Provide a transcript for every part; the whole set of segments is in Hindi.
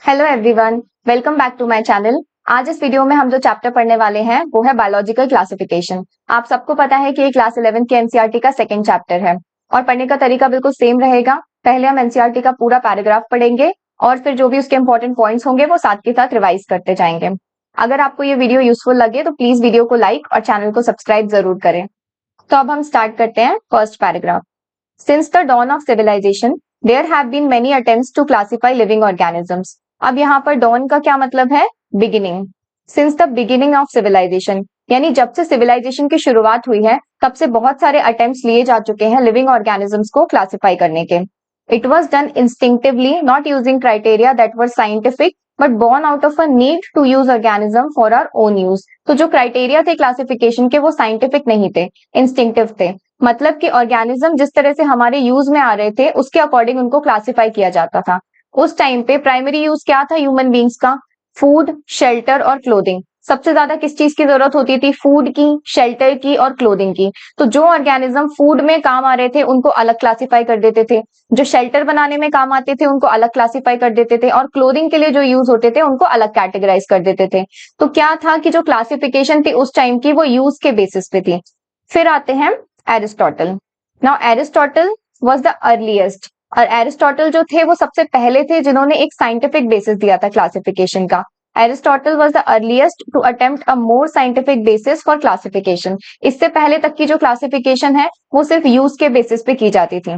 Hello everyone, welcome back to my channel. आज इस वीडियो में हम जो चैप्टर पढ़ने वाले हैं वो है बायोलॉजिकल क्लासिफिकेशन। आप सबको पता है कि ये क्लास 11 के एनसीईआरटी का सेकंड चैप्टर है और पढ़ने का तरीका बिल्कुल सेम रहेगा। पहले हम एनसीईआरटी का पूरा पैराग्राफ पढ़ेंगे और फिर जो भी उसके इंपॉर्टेंट पॉइंट्स होंगे वो साथ के साथ रिवाइज करते जाएंगे। अगर आपको ये वीडियो यूजफुल लगे तो प्लीज वीडियो को लाइक और चैनल को सब्सक्राइब जरूर करें। तो अब हम स्टार्ट करते हैं first paragraph. Since the dawn of civilization, there have been many attempts to classify living organisms. अब यहाँ पर dawn का क्या मतलब है? Beginning. Since the beginning of civilization, यानी जब से civilization की शुरुआत हुई है, तब से बहुत सारे attempts लिए जा चुके हैं living organisms को classify करने के. It was done instinctively, not using criteria that were scientific, but born out of a need to use organism for our own use. तो जो criteria थे classification के वो scientific नहीं थे, instinctive थे. मतलब कि ऑर्गेनिज्म जिस तरह से हमारे यूज में आ रहे थे उसके अकॉर्डिंग उनको क्लासिफाई किया जाता था। उस टाइम पे प्राइमरी यूज क्या था ह्यूमन बींग्स का? फूड, शेल्टर और क्लोथिंग। सबसे ज्यादा किस चीज की जरूरत होती थी? फूड की, शेल्टर की और क्लोथिंग की। तो जो ऑर्गेनिज्म फूड में काम आ रहे थे उनको अलग क्लासिफाई कर देते थे, जो शेल्टर बनाने में काम आते थे उनको अलग क्लासिफाई कर देते थे और क्लोथिंग के लिए जो यूज होते थे उनको अलग कैटेगराइज कर देते थे। तो क्या था कि जो क्लासिफिकेशन थी उस टाइम की वो यूज के बेसिस पे थी। फिर आते हैं Aristotle. Now Aristotle was the earliest, और एरिस्टोटल जो थे वो सबसे पहले थे जिन्होंने एक साइंटिफिक बेसिस दिया था क्लासिफिकेशन का। Aristotle was the earliest to attempt a more scientific basis for classification. इससे पहले तक की जो क्लासिफिकेशन है वो सिर्फ यूज के बेसिस पे की जाती थी,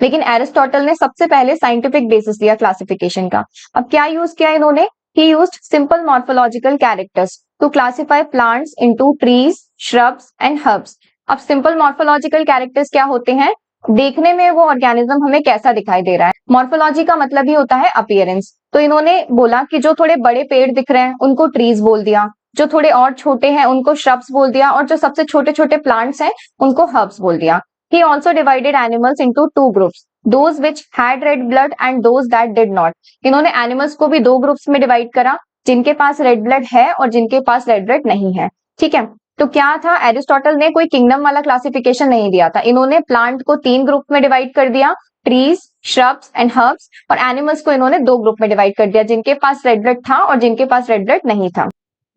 लेकिन एरिस्टोटल ने सबसे पहले साइंटिफिक बेसिस दिया क्लासिफिकेशन का। अब क्या यूज किया इन्होंने? He used simple morphological characters to classify plants into trees, shrubs and herbs. अब सिंपल मॉर्फोलॉजिकल कैरेक्टर्स क्या होते हैं? देखने में वो ऑर्गेनिज्म हमें कैसा दिखाई दे रहा है। मॉर्फोलॉजी का मतलब ही होता है अपीयरेंस। तो इन्होंने बोला कि जो थोड़े बड़े पेड़ दिख रहे हैं उनको ट्रीज बोल दिया, जो थोड़े और छोटे हैं उनको श्रब्स बोल दिया और जो सबसे छोटे छोटे प्लांट्स हैं उनको हर्ब्स बोल दिया। He also divided animals into two groups, those which had red blood and those that did not. इन्होंने एनिमल्स को भी दो ग्रुप्स में डिवाइड करा, जिनके पास रेड ब्लड है और जिनके पास रेड ब्लड नहीं है। ठीक है, तो क्या था? एरिस्टोटल ने कोई किंगडम वाला क्लासिफिकेशन नहीं दिया था। इन्होंने प्लांट को तीन ग्रुप में डिवाइड कर दिया, ट्रीज, श्रब्स एंड हर्ब्स, और एनिमल्स को इन्होंने दो ग्रुप में डिवाइड कर दिया, जिनके पास रेड ब्लड था और जिनके पास रेड ब्लड नहीं था।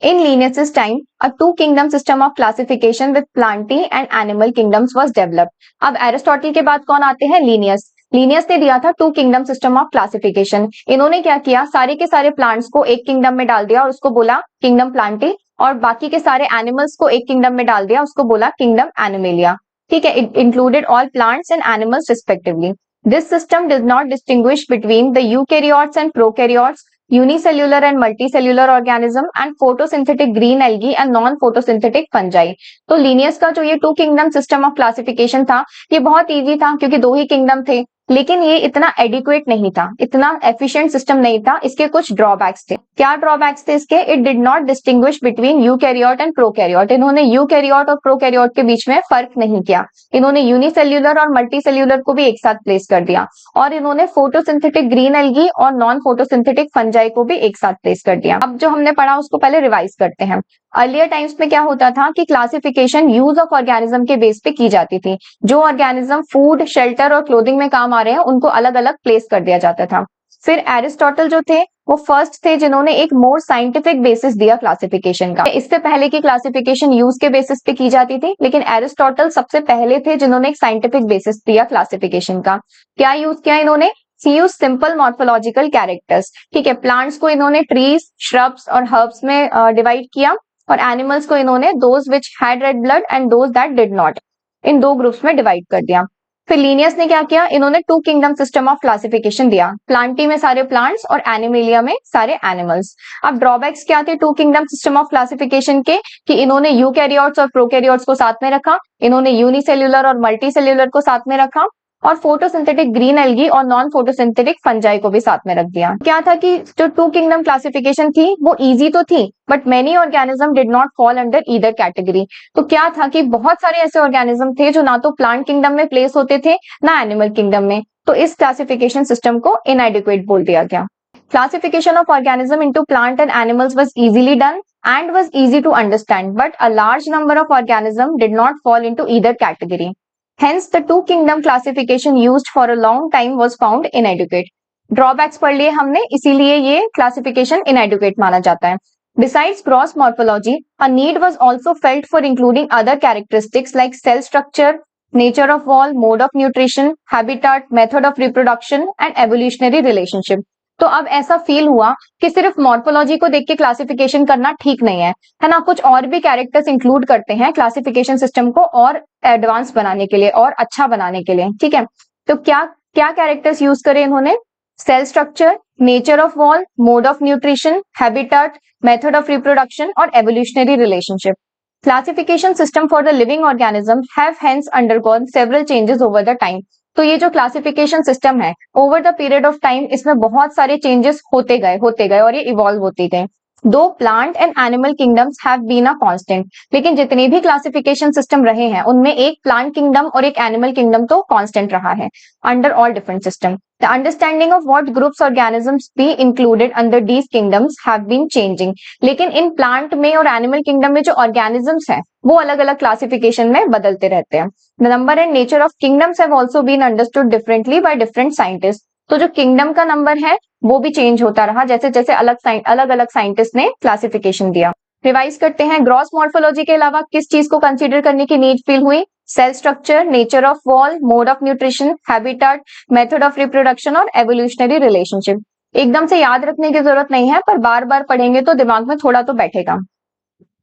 In Linnaeus' time, a two-kingdom system of classification with plantae and animal kingdoms was developed. अब एरिस्टोटल के बाद कौन आते हैं? लीनियस। लीनियस ने दिया था two kingdom system of classification. इन्होंने क्या किया? सारे के सारे प्लांट्स को एक किंगडम में डाल दिया और उसको बोला किंगडम प्लांटे, और बाकी के सारे एनिमल्स को एक किंगडम में डाल दिया, उसको बोला किंगडम एनिमेलिया। ठीक है, it included all plants and animals respectively. This system does not distinguish between the eukaryotes and prokaryotes, unicellular and multicellular organism, and photosynthetic green algae and non-photosynthetic fungi. तो लीनियस का जो ये two kingdom system of classification था ये बहुत इजी था क्योंकि दो ही किंगडम थे, लेकिन ये इतना एडिक्वेट नहीं था, इतना एफिशिएंट सिस्टम नहीं था। इसके कुछ ड्रॉबैक्स थे। क्या ड्रॉबैक्स थे इसके? It did not distinguish between eukaryote and prokaryote. इन्होंने यूकैरियोट और प्रोकैरियोट के बीच में फर्क नहीं किया। इन्होंने यूनिसेल्युलर और मल्टीसेल्युलर को भी एक साथ प्लेस कर दिया, और इन्होंने फोटोसिंथेटिक ग्रीन एल्गी और नॉन फोटोसिंथेटिक फंजाई को भी एक साथ प्लेस कर दिया। अब जो हमने पढ़ा उसको पहले रिवाइज करते हैं। अर्लियर टाइम्स में क्या होता था कि क्लासिफिकेशन यूज ऑफ ऑर्गेनिज्म के बेस पे की जाती थी। जो ऑर्गेनिज्म फूड, शेल्टर और क्लोथिंग में काम आ रहे हैं उनको अलग अलग प्लेस कर दिया जाता था। फिर एरिस्टोटल जो थे वो फर्स्ट थे जिन्होंने एक मोर साइंटिफिक बेसिस दिया क्लासिफिकेशन का। इससे पहले की क्लासिफिकेशन यूज के बेसिस पे की जाती थी, लेकिन एरिस्टोटल सबसे पहले थे जिन्होंने एक साइंटिफिक बेसिस दिया क्लासिफिकेशन का। क्या यूज किया इन्होंने? He used simple morphological characters. ठीक है, प्लांट्स को इन्होंने ट्रीज, श्रब्स और हर्ब्स में डिवाइड किया, और एनिमल्स को इन्होंने those which had red blood and those that did not, इन दो ग्रुप्स में डिवाइड कर दिया। फिर लीनियस ने क्या किया? इन्होंने two kingdom system of classification दिया, प्लांटी में सारे प्लांट्स और एनिमेलिया में सारे एनिमल्स। अब ड्रॉबैक्स क्या थे two kingdom system of classification के? कि इन्होंने यूकैरियोट्स और प्रोकैरियोट्स को साथ में रखा, इन्होंने यूनिसेल्युलर और मल्टीसेल्युलर को साथ में रखा, और फोटोसिंथेटिक ग्रीन एल्गी और नॉन फोटोसिंथेटिक फंजाई को भी साथ में रख दिया। क्या था कि जो टू किंगडम क्लासिफिकेशन थी वो इजी तो थी, but many organism did not fall under either category. तो क्या था कि बहुत सारे ऐसे ऑर्गेनिज्म थे जो ना तो प्लांट किंगडम में प्लेस होते थे ना एनिमल किंगडम में, तो इस क्लासिफिकेशन सिस्टम को इनएडिक्वेट बोल दिया गया। Classification of organism into plant and animals was easily done and was easy to understand, but a large number of organisms did not fall into either category. Hence, the two kingdom classification used for a long time was found inadequate. Drawbacks पढ़ लिए हमने, इसीलिए ये क्लासिफिकेशन इनएडुकेट माना जाता है। Besides gross morphology, a need was also felt for including other characteristics like cell structure, nature of wall, mode of nutrition, habitat, method of reproduction and evolutionary relationship. तो अब ऐसा फील हुआ कि सिर्फ मॉर्फोलॉजी को देख के क्लासिफिकेशन करना ठीक नहीं है ना, कुछ और भी कैरेक्टर्स इंक्लूड करते हैं क्लासिफिकेशन सिस्टम को और एडवांस बनाने के लिए और अच्छा बनाने के लिए। ठीक है, तो क्या क्या कैरेक्टर्स यूज करे इन्होंने? Cell structure, nature of wall, mode of nutrition, habitat, method of reproduction और evolutionary relationship. Classification system for the living organism have hence undergone several changes over the time. तो ये जो क्लासिफिकेशन सिस्टम है over the period of time, इसमें बहुत सारे चेंजेस होते गए और ये इवॉल्व होते गए। दो plant and animal kingdoms have been a constant, लेकिन जितने भी क्लासिफिकेशन सिस्टम रहे हैं उनमें एक प्लांट किंगडम और एक एनिमल किंगडम तो कांस्टेंट रहा है under all different system. The understanding of what groups organisms be included under these kingdoms have been changing. लेकिन इन प्लांट में और एनिमल किंगडम में जो ऑर्गेनिजम्स हैं वो अलग अलग क्लासिफिकेशन में बदलते रहते हैं। The number and nature of kingdoms have also been understood differently by different scientists. तो जो किंगडम का नंबर है वो भी चेंज होता रहा जैसे जैसे अलग अलग साइंटिस्ट ने क्लासिफिकेशन दिया। रिवाइज करते हैं, ग्रॉस मॉर्फोलॉजी के अलावा किस चीज को कंसीडर करने की नीड फील हुई? Cell structure, nature of wall, mode of nutrition, habitat, method of reproduction और एवोल्यूशनरी रिलेशनशिप। एकदम से याद रखने की जरूरत नहीं है, पर बार बार पढ़ेंगे तो दिमाग में थोड़ा तो बैठेगा।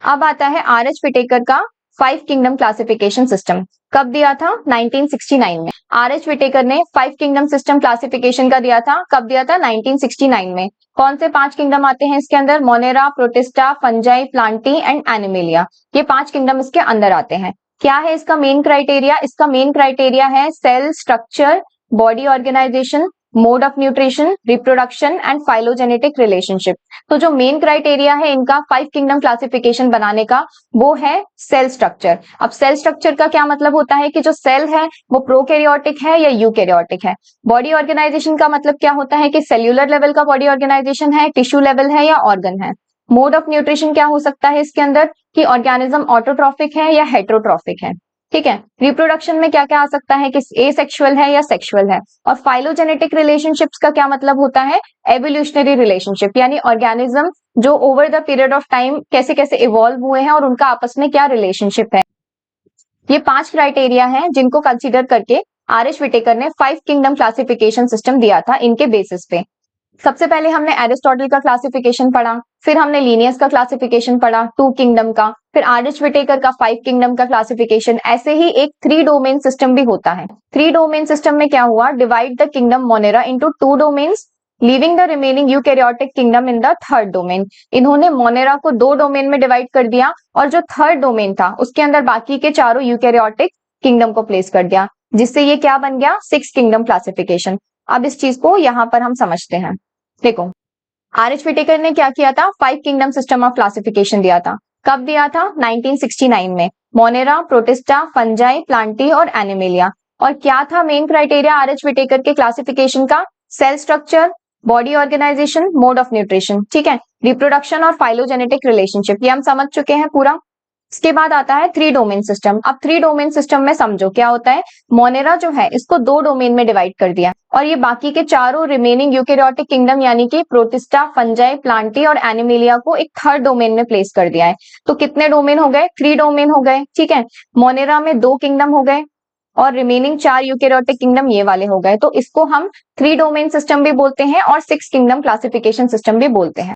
अब आता है आर.एच. विटेकर का 5 किंगडम क्लासिफिकेशन सिस्टम। कब दिया था? 1969 में। आर.एच. विटेकर ने 5 किंगडम सिस्टम क्लासिफिकेशन का दिया था। कब दिया था? 1969 में। कौन से 5 किंगडम आते हैं इसके अंदर? Monera, Protista, Fungi, Plantae and animalia. ये 5 किंगडम इसके अंदर आते हैं। क्या है इसका मेन क्राइटेरिया? इसका मेन क्राइटेरिया है cell structure, body organisation, mode of nutrition, reproduction and phylogenetic relationship. तो जो मेन क्राइटेरिया है इनका 5 किंगडम क्लासिफिकेशन बनाने का वो है सेल स्ट्रक्चर। अब सेल स्ट्रक्चर का क्या मतलब होता है कि जो सेल है वो प्रोकैरियोटिक है या यूकैरियोटिक है। बॉडी ऑर्गेनाइजेशन का मतलब क्या होता है कि सेल्यूलर लेवल का बॉडी ऑर्गेनाइजेशन है, टिश्यू लेवल है या ऑर्गन है। मोड ऑफ न्यूट्रिशन क्या हो सकता है इसके अंदर कि ऑर्गेनिज्म ऑटोट्रॉफिक है या हेटेरोट्रॉफिक है। ठीक है, रिप्रोडक्शन में क्या क्या आ सकता है कि एसेक्सुअल है या सेक्सुअल है। और फाइलोजेनेटिक रिलेशनशिप्स का क्या मतलब होता है? एवोल्यूशनरी रिलेशनशिप, यानी ऑर्गेनिज्म जो over the period of time कैसे कैसे इवॉल्व हुए हैं और उनका आपस में क्या रिलेशनशिप है। ये 5 क्राइटेरिया हैं जिनको कंसीडर करके आर.एच. विटेकर ने 5 किंगडम क्लासिफिकेशन सिस्टम दिया था इनके बेसिस पे। सबसे पहले हमने एरिस्टोटल का क्लासिफिकेशन पढ़ा, फिर हमने लीनियस का क्लासिफिकेशन पढ़ा 2 किंगडम का, फिर आर.एच. विटेकर का 5 किंगडम का क्लासिफिकेशन। ऐसे ही एक 3 डोमेन सिस्टम भी होता है। 3 डोमेन सिस्टम में क्या हुआ? Divide the kingdom Monera into 2 domains, leaving the remaining eukaryotic kingdom in the 3rd domain. इन्होंने मोनेरा को 2 डोमेन में डिवाइड कर दिया और जो 3rd डोमेन था उसके अंदर बाकी के चारों यूकैरियोटिक किंगडम को प्लेस कर दिया, जिससे ये क्या बन गया? 6 किंगडम क्लासिफिकेशन। अब इस चीज को यहां पर हम समझते हैं। देखो, आर.एच. विटेकर ने क्या किया था? 5 किंगडम सिस्टम ऑफ क्लासिफिकेशन दिया था। कब दिया था? 1969 में। मोनेरा, प्रोटिस्टा, फंजाई, प्लांटी और एनिमेलिया। और क्या था मेन क्राइटेरिया आर.एच. विटेकर के क्लासिफिकेशन का? Cell structure, body organisation, mode of nutrition. ठीक है, रिप्रोडक्शन और फाइलोजेनेटिक रिलेशनशिप, ये हम समझ चुके हैं पूरा। इसके बाद आता है 3 डोमेन सिस्टम। अब 3 डोमेन सिस्टम में समझो क्या होता है। मोनेरा जो है इसको 2 डोमेन में डिवाइड कर दिया और ये बाकी के चारों रिमेनिंग यूकैरियोटिक किंगडम यानी कि प्रोटिस्टा, फंजाई, प्लांटी और एनिमेलिया को एक 3rd डोमेन में प्लेस कर दिया है। तो कितने डोमेन हो गए? 3 डोमेन हो गए। ठीक है, मोनेरा में 2 किंगडम हो गए और रिमेनिंग 4 यूकैरियोटिक किंगडम ये वाले हो गए। तो इसको हम 3 डोमेन सिस्टम भी बोलते हैं और 6 किंगडम क्लासिफिकेशन सिस्टम भी बोलते हैं।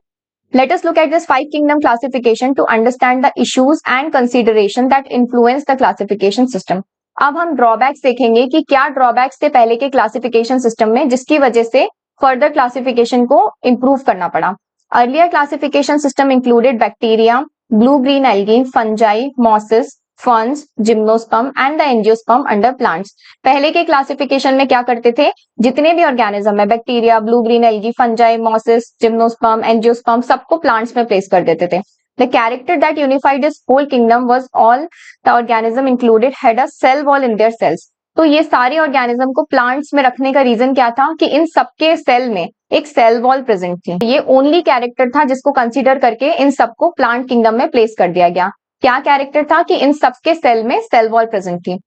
Let us look at this 5 kingdom classification to understand the issues and consideration that influence the classification system. अब हम ड्रॉबैक्स देखेंगे कि क्या ड्रॉबैक्स थे पहले के क्लासिफिकेशन सिस्टम में जिसकी वजह से फर्दर क्लासिफिकेशन को इंप्रूव करना पड़ा। Earlier classification system included bacteria, blue green algae, fungi, mosses, ferns, gymnosperm and the angiosperm under plants. पहले के क्लासिफिकेशन में क्या करते थे? जितने भी ऑर्गेनिज्म है, bacteria, blue green algae, fungi, mosses, gymnosperm, angiosperm, सबको प्लांट्स में प्लेस कर देते थे। The character that unified this whole kingdom was all the organism included had a cell wall in their cells. तो ये सारे ऑर्गेनिज्म को प्लांट्स में रखने का रीजन क्या था कि इन सबके सेल में एक सेल वॉल प्रेजेंट थी। ये ओनली कैरेक्टर था जिसको कंसीडर करके इन सबको प्लांट किंगडम में प्लेस कर दिया गया। क्या कैरेक्टर था कि इन सबके सेल में सेल वॉल प्रेजेंट थी।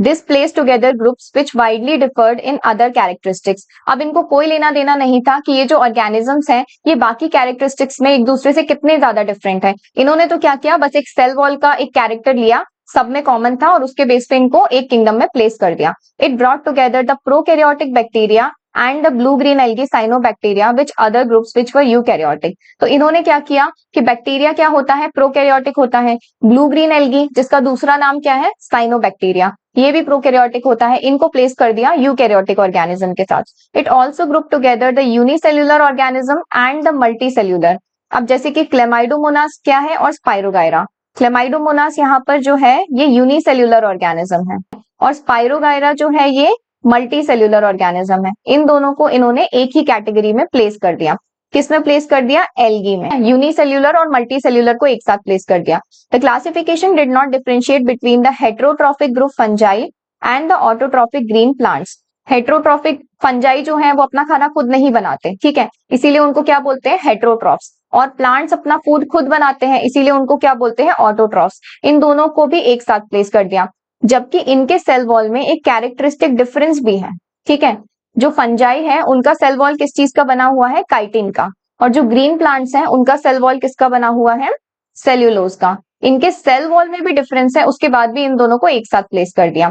This place together groups which widely deferred in other characteristics. अब इनको कोई लेना देना नहीं था कि ये जो ऑर्गेनिजम्स हैं ये बाकी कैरेक्टरिस्टिक्स में एक दूसरे से कितने ज्यादा डिफरेंट है। इन्होंने तो क्या किया, बस एक सेल वॉल का एक कैरेक्टर लिया, सब में कॉमन था और उसके बेस पे इनको एक किंगडम में प्लेस कर दिया। It brought together the prokaryotic bacteria and the blue green algae cyanobacteria which other groups which were eukaryotic. तो इन्होंने क्या किया कि बैक्टीरिया क्या होता है, प्रोकैरियोटिक होता है। ब्लू ग्रीन एल्गी जिसका दूसरा नाम क्या है, साइनोबैक्टीरिया, ये भी प्रोकैरियोटिक होता है, इनको प्लेस कर दिया यूकैरियोटिक ऑर्गेनिज्म के साथ। It also group together the unicellular organism and the multicellular. अब जैसे कि क्लेमाइडोमोनास क्या है और स्पाइरोगायरा। क्लेमाइडोमोनास यहाँ पर जो है ये यूनिसेल्यूलर ऑर्गेनिज्म है और स्पाइरोगायरा जो है ये मल्टी सेल्यूलर ऑर्गेनिज्म है। इन दोनों को इन्होंने एक ही कैटेगरी में प्लेस कर दिया। किसमें प्लेस कर दिया, एल्गी में। यूनिसेल्यूलर और मल्टी सेल्यूलर को एक साथ प्लेस कर दिया। The classification did not differentiate between the heterotrophic group fungi and the autotrophic green plants. Heterotrophic fungi जो है वो अपना खाना खुद नहीं बनाते, ठीक है, इसीलिए उनको क्या बोलते हैं, हेटेरोट्रॉफ्स। और प्लांट्स अपना फूड खुद बनाते हैं, इसीलिए उनको क्या बोलते हैं, ऑटोट्रॉफ्स। इन दोनों को भी एक साथ प्लेस कर दिया, जबकि इनके सेल वॉल में एक कैरेक्टरिस्टिक डिफरेंस भी है, ठीक है। जो फंजाई है उनका सेल वॉल किस चीज का बना हुआ है, काइटिन का, और जो ग्रीन प्लांट्स हैं उनका सेल वॉल किसका बना हुआ है, सेल्यूलोज का। इनके सेल वॉल में भी डिफरेंस है, उसके बाद भी इन दोनों को एक साथ प्लेस कर दिया।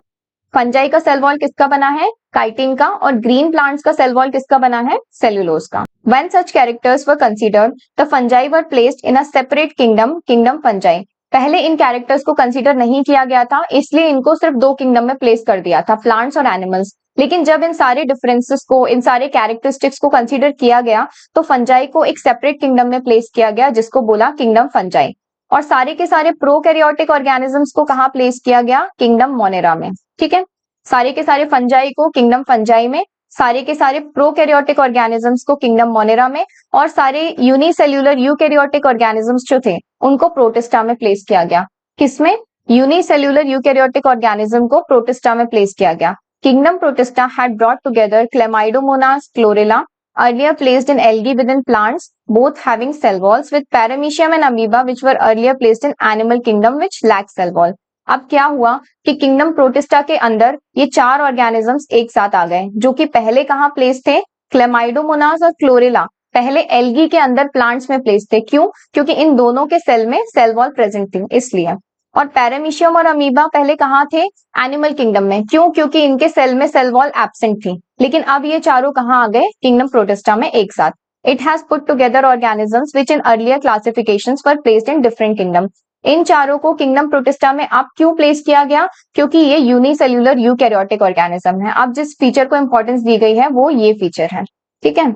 फंजाई का सेल वॉल किसका बना है, काइटिन का, और ग्रीन प्लांट्स का सेल वॉल किसका बना है, सेल्यूलोज का। When such characters were considered, the fungi were placed in a separate kingdom, kingdom fungi. पहले इन कैरेक्टर्स को कंसीडर नहीं किया गया था, इसलिए इनको सिर्फ दो किंगडम में प्लेस कर दिया था, प्लांट्स और एनिमल्स। लेकिन जब इन सारे डिफरेंसेस को, इन सारे कैरेक्टरिस्टिक्स को कंसीडर किया गया तो फंजाई को एक सेपरेट किंगडम में प्लेस किया गया, जिसको बोला किंगडम फंजाई। और सारे के सारे प्रोकैरियोटिक ऑर्गेनिजम्स को कहाँ प्लेस किया गया, किंगडम मोनेरा में, ठीक है। सारे के सारे फंजाई को किंगडम फंजाई में, सारे के सारे प्रोकैरियोटिक ऑर्गेनिजम्स को किंगडम मोनेरा में, और सारे यूनिसेल्यूलर यूकैरियोटिक ऑर्गेनिजम्स जो थे उनको प्रोटिस्टा में प्लेस किया गया। किसमें, यूनिसेल्यूलर यूकैरियोटिक ऑर्गेनिज्म को प्रोटिस्टा में प्लेस किया गया। Kingdom protista had brought together Chlamydomonas chlorella, earlier placed in algae within plants, both having cell walls, with Paramecium and Amoeba which were earlier placed in animal kingdom which lack cell wall. अब क्या हुआ कि किंगडम प्रोटिस्टा के अंदर ये चार ऑर्गेनिजम्स एक साथ आ गए, जो कि पहले कहाँ प्लेस थे, क्लेमाइडोमोनास और क्लोरेला पहले एल्गी के अंदर प्लांट्स में प्लेस थे। क्यों, क्योंकि इन दोनों के सेल में सेल वॉल प्रेजेंट थी इसलिए। और पैरामीशियम और अमीबा पहले कहाँ थे, एनिमल किंगडम में। क्यों, क्योंकि इनके सेल में सेल वॉल एब्सेंट थी। लेकिन अब ये चारों कहाँ आ गए, किंगडम प्रोटिस्टा में एक साथ। It has put together organisms which in earlier classifications were placed in different kingdom. इन चारों को किंगडम प्रोटिस्टा में अब क्यों प्लेस किया गया, क्योंकि ये यूनिसेल्यूलर यूकैरियोटिक ऑर्गेनिज्म है। अब जिस फीचर को इंपॉर्टेंस दी गई है वो ये फीचर है, ठीक है।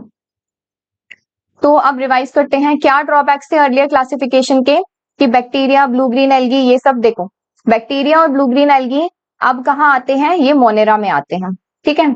तो अब रिवाइज करते हैं, क्या ड्रॉबैक्स थे अर्लियर क्लासिफिकेशन के, कि बैक्टीरिया, ब्लू ग्रीन एल्गी, ये सब देखो, बैक्टीरिया और ब्लू ग्रीन एल्गी अब कहाँ आते हैं, ये मोनेरा में आते हैं, ठीक है।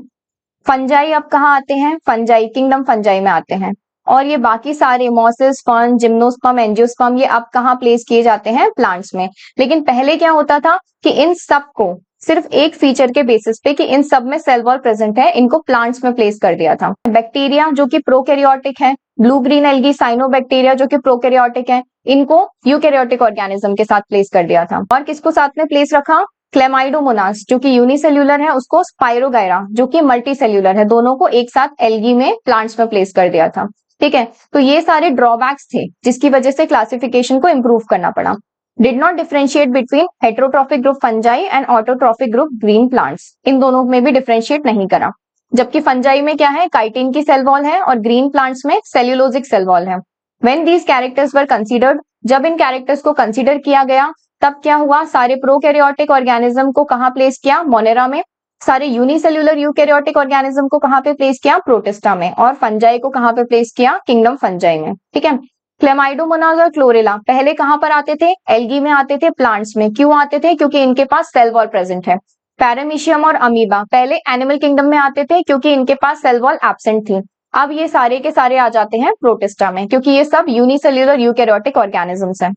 फंजाई अब कहाँ आते हैं, फंजाई किंगडम फंजाई में आते हैं। और ये बाकी सारे मॉसेस, फर्न, जिम्नोस्पर्म, एंजियोस्पर्म, ये अब कहाँ प्लेस किए जाते हैं, प्लांट्स में। लेकिन पहले क्या होता था कि इन सब को सिर्फ एक फीचर के बेसिस पे कि इन सब में सेल वॉल प्रेजेंट है, इनको प्लांट्स में प्लेस कर दिया था। बैक्टीरिया जो कि प्रोकैरियोटिक है, ब्लू ग्रीन एल्गी साइनोबैक्टीरिया जो कि प्रोकैरियोटिक है, इनको यूकैरियोटिक ऑर्गेनिज्म के साथ प्लेस कर दिया था। और किसको साथ में प्लेस रखा, क्लेमाइडोमोनास जो कि यूनिसेल्यूलर है, उसको स्पाइरोगायरा जो कि मल्टीसेल्यूलर है, दोनों को एक साथ एल्गी में, प्लांट्स में प्लेस कर दिया था, ठीक है। तो ये सारे ड्रॉबैक्स थे जिसकी वजह से क्लासिफिकेशन को इंप्रूव करना पड़ा। Did not differentiate between heterotrophic group fungi and autotrophic group green plants, इन दोनों में भी डिफरेंशिएट नहीं करा। जबकि फंजाई में क्या है, काइटिन की सेल वॉल है, और ग्रीन प्लांट्स में सेल्यूलोजिक सेल वॉल है। When these characters were considered, जब इन कैरेक्टर्स को कंसीडर किया गया तब क्या हुआ, सारे प्रोकैरियोटिक ऑर्गेनिज्म को कहाँ प्लेस किया, मोनेरा में। सारे यूनिसेल्यूलर यूकैरियोटिक ऑर्गेनिज्म को कहाँ पे प्लेस किया, प्रोटिस्टा में। और फंजाई को कहाँ पे प्लेस किया, किंगडम फंजाई में, ठीक है। क्लेमाइडोमोनास और क्लोरेला पहले कहाँ पर आते थे, एल्गी में आते थे, प्लांट्स में। क्यों आते थे, क्योंकि इनके पास सेल वॉल प्रेजेंट है। पैरामीशियम और अमीबा पहले एनिमल किंगडम में आते थे, क्योंकि इनके पास सेल वॉल एब्सेंट थी। अब ये सारे के सारे आ जाते हैं प्रोटिस्टा में, क्योंकि ये सब यूनिसेल्यूलर यूकैरियोटिक ऑर्गेनिजम्स हैं।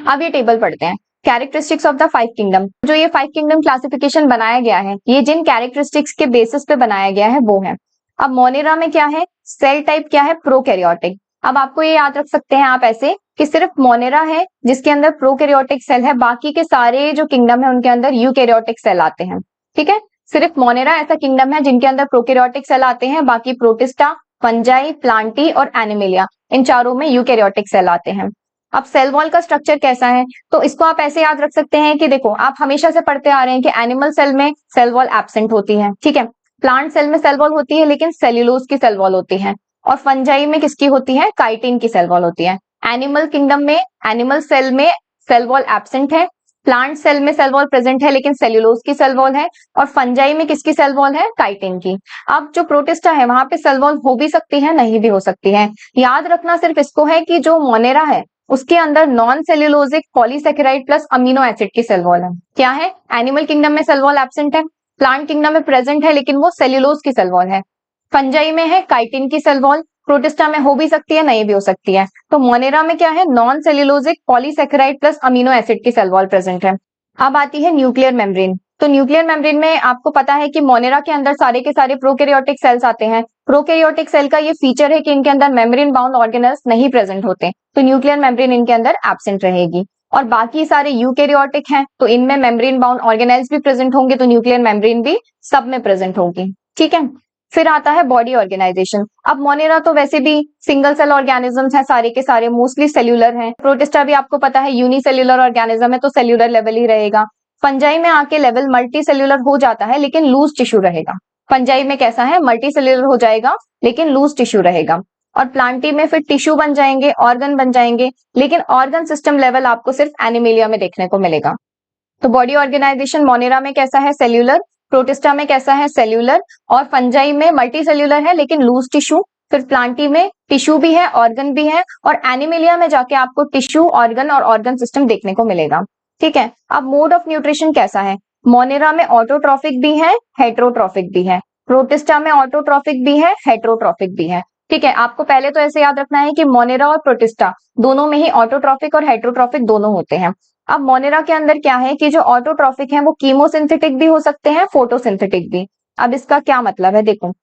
अब ये टेबल पढ़ते हैं, कैरेक्टरिस्टिक्स ऑफ द 5 किंगडम। जो ये 5 किंगडम क्लासिफिकेशन बनाया गया है, ये जिन कैरेक्टरिस्टिक्स के बेसिस पे बनाया गया है वो है। अब मोनेरा में क्या है, सेल टाइप क्या है, प्रोकैरियोटिक। अब आपको ये याद रख सकते हैं आप ऐसे कि सिर्फ मोनेरा है जिसके अंदर प्रोकैरियोटिक सेल है, बाकी के सारे जो किंगडम है उनके अंदर यूकैरियोटिक सेल आते हैं। ठीक है। सिर्फ मोनेरा ऐसा किंगडम है जिनके अंदर प्रोकैरियोटिक सेल आते हैं, बाकी प्रोटिस्टा, फंजाई, प्लांटी और एनिमेलिया इन चारों में यूकैरियोटिक सेल आते हैं। अब सेल वॉल का स्ट्रक्चर कैसा है, तो इसको आप ऐसे याद रख सकते हैं कि देखो आप हमेशा से पढ़ते आ रहे हैं कि एनिमल सेल में सेल वॉल एब्सेंट होती है, ठीक है। प्लांट सेल में सेल वॉल होती है लेकिन सेल्यूलोज की सेल वॉल होती है, और फंजाई में किसकी होती है, काइटिन की सेल वॉल होती है। एनिमल किंगडम में एनिमल सेल में सेल वॉल एब्सेंट है, प्लांट सेल में सेल वॉल प्रेजेंट है लेकिन सेल्यूलोज की सेल वॉल है, और फंजाई में किसकी सेल वॉल है, काइटिन की। अब जो प्रोटिस्टा है वहां पे सेल वॉल हो भी सकती है, नहीं भी हो सकती है। याद रखना सिर्फ इसको है कि जो मोनेरा है उसके अंदर non cellulosic polysaccharide plus amino acid की सेल वॉल है। क्या है, एनिमल किंगडम में सेल वॉल एब्सेंट है, प्लांट किंगडम में प्रेजेंट है लेकिन वो सेल्यूलोज की सेल वॉल है, फंजाई में है काइटिन की सेल वॉल, प्रोटिस्टा में हो भी सकती है, नहीं भी हो सकती है। तो मोनेरा में क्या है, non cellulosic polysaccharide plus amino acid की सेल वॉल प्रेजेंट है। अब आती है न्यूक्लियर मेम्ब्रेन। तो न्यूक्लियर मेम्ब्रेन में आपको पता है कि मोनेरा के अंदर सारे के सारे प्रोकैरियोटिक सेल्स आते हैं। प्रोकैरियोटिक सेल का ये फीचर है कि इनके अंदर मेम्ब्रेन बाउंड ऑर्गेनेल्स नहीं प्रेजेंट होते, तो न्यूक्लियर मेम्ब्रेन इनके अंदर एब्सेंट रहेगी। और बाकी सारे यूकैरियोटिक हैं तो इनमें मेम्ब्रेन बाउंड ऑर्गेनेल्स भी प्रेजेंट होंगे, तो न्यूक्लियर मेम्ब्रेन भी सब में प्रेजेंट होगी, ठीक है। फिर आता है बॉडी ऑर्गेनाइजेशन। अब मोनेरा तो वैसे भी सिंगल सेल ऑर्गेनिजम्स हैं, सारे के सारे मोस्टली सेल्यूलर हैं। प्रोटिस्टा भी आपको पता है यूनिसेल्यूलर ऑर्गेनिज्म है, तो सेल्यूलर लेवल ही रहेगा। फंजाई में आके लेवल मल्टी सेल्यूलर हो जाता है लेकिन लूज टिश्यू रहेगा। फंजाई में कैसा है, मल्टी सेल्यूलर हो जाएगा लेकिन लूज टिश्यू रहेगा। और प्लांटी में फिर टिश्यू बन जाएंगे, ऑर्गन बन जाएंगे, लेकिन ऑर्गन सिस्टम लेवल आपको सिर्फ एनिमेलिया में देखने को मिलेगा। तो बॉडी ऑर्गेनाइजेशन मोनेरा में कैसा है, सेल्यूलर, प्रोटिस्टा में कैसा है, सेल्यूलर, और फंजाई में मल्टी सेल्यूलर है लेकिन लूज टिश्यू, फिर प्लांटी में टिश्यू भी है, ऑर्गन भी है, और एनिमेलिया में जाके आपको टिश्यू, ऑर्गन और ऑर्गन सिस्टम देखने को मिलेगा, ठीक है। अब मोड ऑफ न्यूट्रिशन कैसा है, मोनेरा में ऑटोट्रॉफिक भी है, हेट्रोट्रॉफिक भी है, प्रोटिस्टा में ऑटोट्रॉफिक भी है, हेट्रोट्रॉफिक भी है, ठीक है। आपको पहले तो ऐसे याद रखना है कि मोनेरा और प्रोटिस्टा दोनों में ही ऑटोट्रॉफिक और हेट्रोट्रॉफिक दोनों होते हैं। अब मोनेरा के अंदर क्या है कि जो ऑटोट्रॉफिक है वो कीमोसिंथेटिक भी हो सकते हैं, फोटोसिंथेटिक भी। अब इसका क्या मतलब है, देखो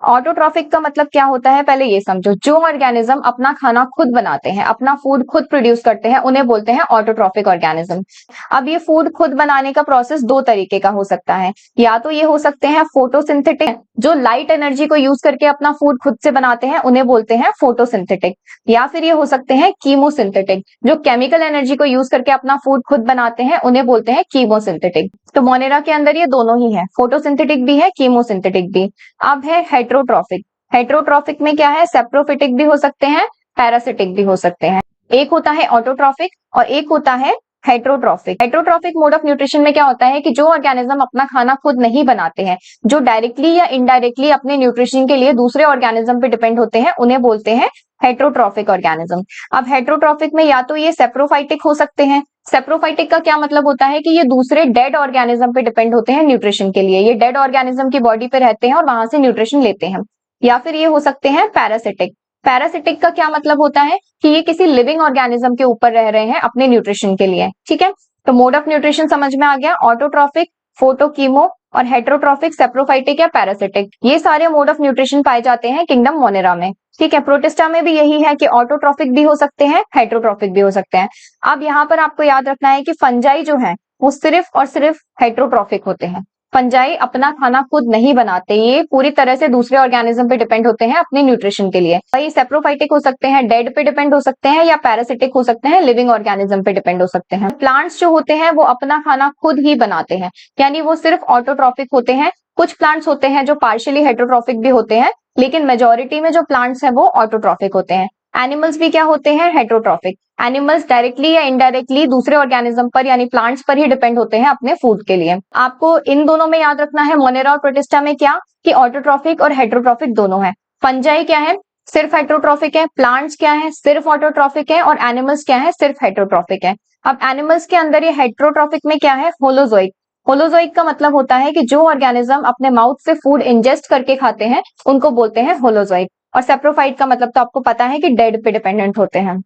ऑटोट्रॉफिक का मतलब क्या होता है, पहले ये समझो। जो ऑर्गेनिज्म अपना खाना खुद बनाते हैं, अपना फूड खुद प्रोड्यूस करते हैं, उन्हें बोलते हैं ऑटोट्रॉफिक ऑर्गेनिज्म। अब ये फूड खुद बनाने का प्रोसेस दो तरीके का हो सकता है, या तो ये हो सकते हैं फोटोसिंथेटिक, जो लाइट एनर्जी को यूज करके अपना फूड खुद से बनाते हैं, उन्हें बोलते हैं फोटोसिंथेटिक, या फिर ये हो सकते हैं कीमोसिंथेटिक, जो केमिकल एनर्जी को यूज करके अपना फूड खुद बनाते हैं, उन्हें बोलते हैं कीमोसिंथेटिक। तो मोनेरा के अंदर ये दोनों ही है, फोटोसिंथेटिक भी है, कीमोसिंथेटिक भी। अब है हेट्रोट्रॉफिक। हेट्रोट्रॉफिक में क्या है, सेप्रोफिटिक भी हो सकते हैं, पैरासिटिक भी हो सकते हैं। एक होता है ऑटोट्रॉफिक और एक होता है heterotrophic. Heterotrophic mode of nutrition में क्या होता है कि जो ऑर्गेनिज्म अपना खाना खुद नहीं बनाते हैं, जो डायरेक्टली या इनडायरेक्टली अपने न्यूट्रिशन के लिए दूसरे ऑर्गेनिज्म पे डिपेंड होते हैं, उन्हें बोलते हैं हेट्रोट्रॉफिक ऑर्गेनिज्म। अब हेट्रोट्रॉफिक में या तो ये सेप्रोफाइटिक हो सकते हैं। सेप्रोफाइटिक का क्या मतलब होता है कि ये दूसरे डेड ऑर्गेनिज्म पे डिपेंड होते हैं न्यूट्रिशन के लिए, ये डेड ऑर्गेनिज्म की बॉडी पे रहते हैं और वहां से न्यूट्रिशन लेते हैं। या फिर ये हो सकते हैं पैरासिटिक। पैरासिटिक का क्या मतलब होता है कि ये किसी लिविंग ऑर्गेनिज्म के ऊपर रह रहे हैं अपने न्यूट्रिशन के लिए, ठीक है। तो मोड ऑफ न्यूट्रिशन समझ में आ गया, ऑटोट्रॉफिक, फोटोकीमो और हेट्रोट्रॉफिक, सेप्रोफाइटिक या पैरासिटिक, ये सारे मोड ऑफ न्यूट्रिशन पाए जाते हैं किंगडम मोनेरा में, ठीक है। प्रोटिस्टा में भी यही है कि ऑटोट्रॉफिक भी हो सकते हैं, हेट्रोट्रॉफिक भी हो सकते हैं। अब यहाँ पर आपको याद रखना है कि फंजाई जो है वो सिर्फ और सिर्फ हेट्रोट्रॉफिक होते हैं। फंजाई अपना खाना खुद नहीं बनाते, ये पूरी तरह से दूसरे ऑर्गेनिज्म पे डिपेंड होते हैं अपने न्यूट्रिशन के लिए। वही सेप्रोफाइटिक हो सकते हैं, डेड पे डिपेंड हो सकते हैं, या पैरासिटिक हो सकते हैं, लिविंग ऑर्गेनिज्म पे डिपेंड हो सकते हैं। प्लांट्स जो होते हैं वो अपना खाना खुद ही बनाते हैं, यानी वो सिर्फ ऑटोट्रॉफिक होते हैं। कुछ प्लांट्स होते हैं जो पार्शियली हेट्रोट्रॉफिक भी होते हैं, लेकिन मेजोरिटी में जो प्लांट्स हैं वो ऑटोट्रॉफिक होते हैं। एनिमल्स भी क्या होते हैं, हेट्रोट्रॉफिक। एनिमल्स डायरेक्टली या इनडायरेक्टली दूसरे ऑर्गेनिज्म पर यानी प्लांट्स पर ही डिपेंड होते हैं अपने फूड के लिए। आपको इन दोनों में याद रखना है, मोनेरा और प्रोटिस्टा में क्या कि ऑटोट्रॉफिक और हेट्रोट्रॉफिक दोनों है। फंजाई क्या है, सिर्फ हेट्रोट्रॉफिक है, प्लांट्स क्या है, सिर्फ ऑटोट्रॉफिक है, और एनिमल्स क्या है, सिर्फ हेट्रोट्रॉफिक है। अब एनिमल्स के अंदर ये हेट्रोट्रॉफिक में क्या है, होलोजोइक। होलोजोइक का मतलब होता है कि जो ऑर्गेनिज्म अपने माउथ से फूड इंजेस्ट करके खाते हैं उनको बोलते हैं होलोजोइक। और सेप्रोफाइट का मतलब तो आपको पता है कि डेड पे डिपेंडेंट होते हैं।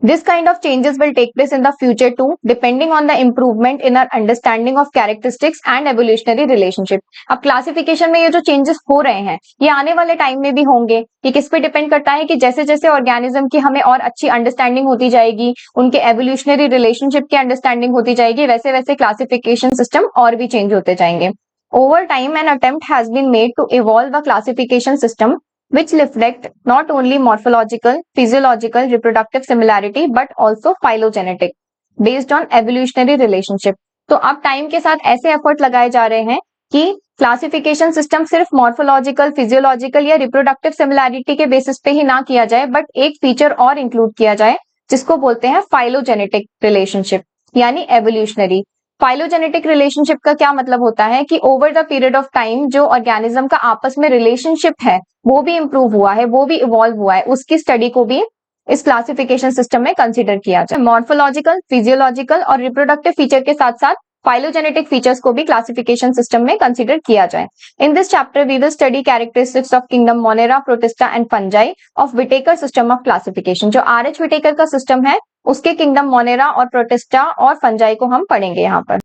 This kind of changes will take place in the future too, depending on the improvement in our understanding of characteristics and evolutionary relationship. अब क्लासिफिकेशन में ये जो चेंजेस हो रहे हैं ये आने वाले टाइम में भी होंगे। ये किस पे डिपेंड करता है कि जैसे जैसे ऑर्गेनिज्म की हमें और अच्छी अंडरस्टैंडिंग होती जाएगी, उनके एवोल्यूशनरी रिलेशनशिप की अंडरस्टैंडिंग होती जाएगी, वैसे वैसे क्लासिफिकेशन सिस्टम और भी चेंज होते जाएंगे। Over time, an attempt has been made to evolve a classification system which reflect not only morphological, physiological, reproductive similarity but also phylogenetic based on evolutionary relationship. तो अब टाइम के साथ ऐसे एफर्ट लगाए जा रहे हैं कि क्लासिफिकेशन सिस्टम सिर्फ मॉर्फोलॉजिकल, फिजियोलॉजिकल या रिप्रोडक्टिव सिमिलैरिटी के बेसिस पे ही ना किया जाए, बट एक फीचर और इंक्लूड किया जाए जिसको बोलते हैं फाइलोजेनेटिक रिलेशनशिप यानी एवोल्यूशनरी। फाइलोजेनेटिक रिलेशनशिप का क्या मतलब होता है कि over the period of time जो ऑर्गेनिज्म का आपस में रिलेशनशिप है वो भी इंप्रूव हुआ है, वो भी इवॉल्व हुआ है, उसकी स्टडी को भी इस क्लासिफिकेशन सिस्टम में कंसीडर किया जाए। मॉर्फोलॉजिकल, फिजियोलॉजिकल और रिप्रोडक्टिव फीचर के साथ साथ फाइलोजेनेटिक फीचर्स को भी क्लासिफिकेशन सिस्टम में कंसीडर किया जाए। In this chapter we will study characteristics of kingdom Monera, Protista and Fungi of Whittaker system of classification. जो आर.एच. विटेकर का सिस्टम है उसके किंगडम मोनेरा और प्रोटिस्टा और फंजाई को हम पढ़ेंगे यहाँ पर।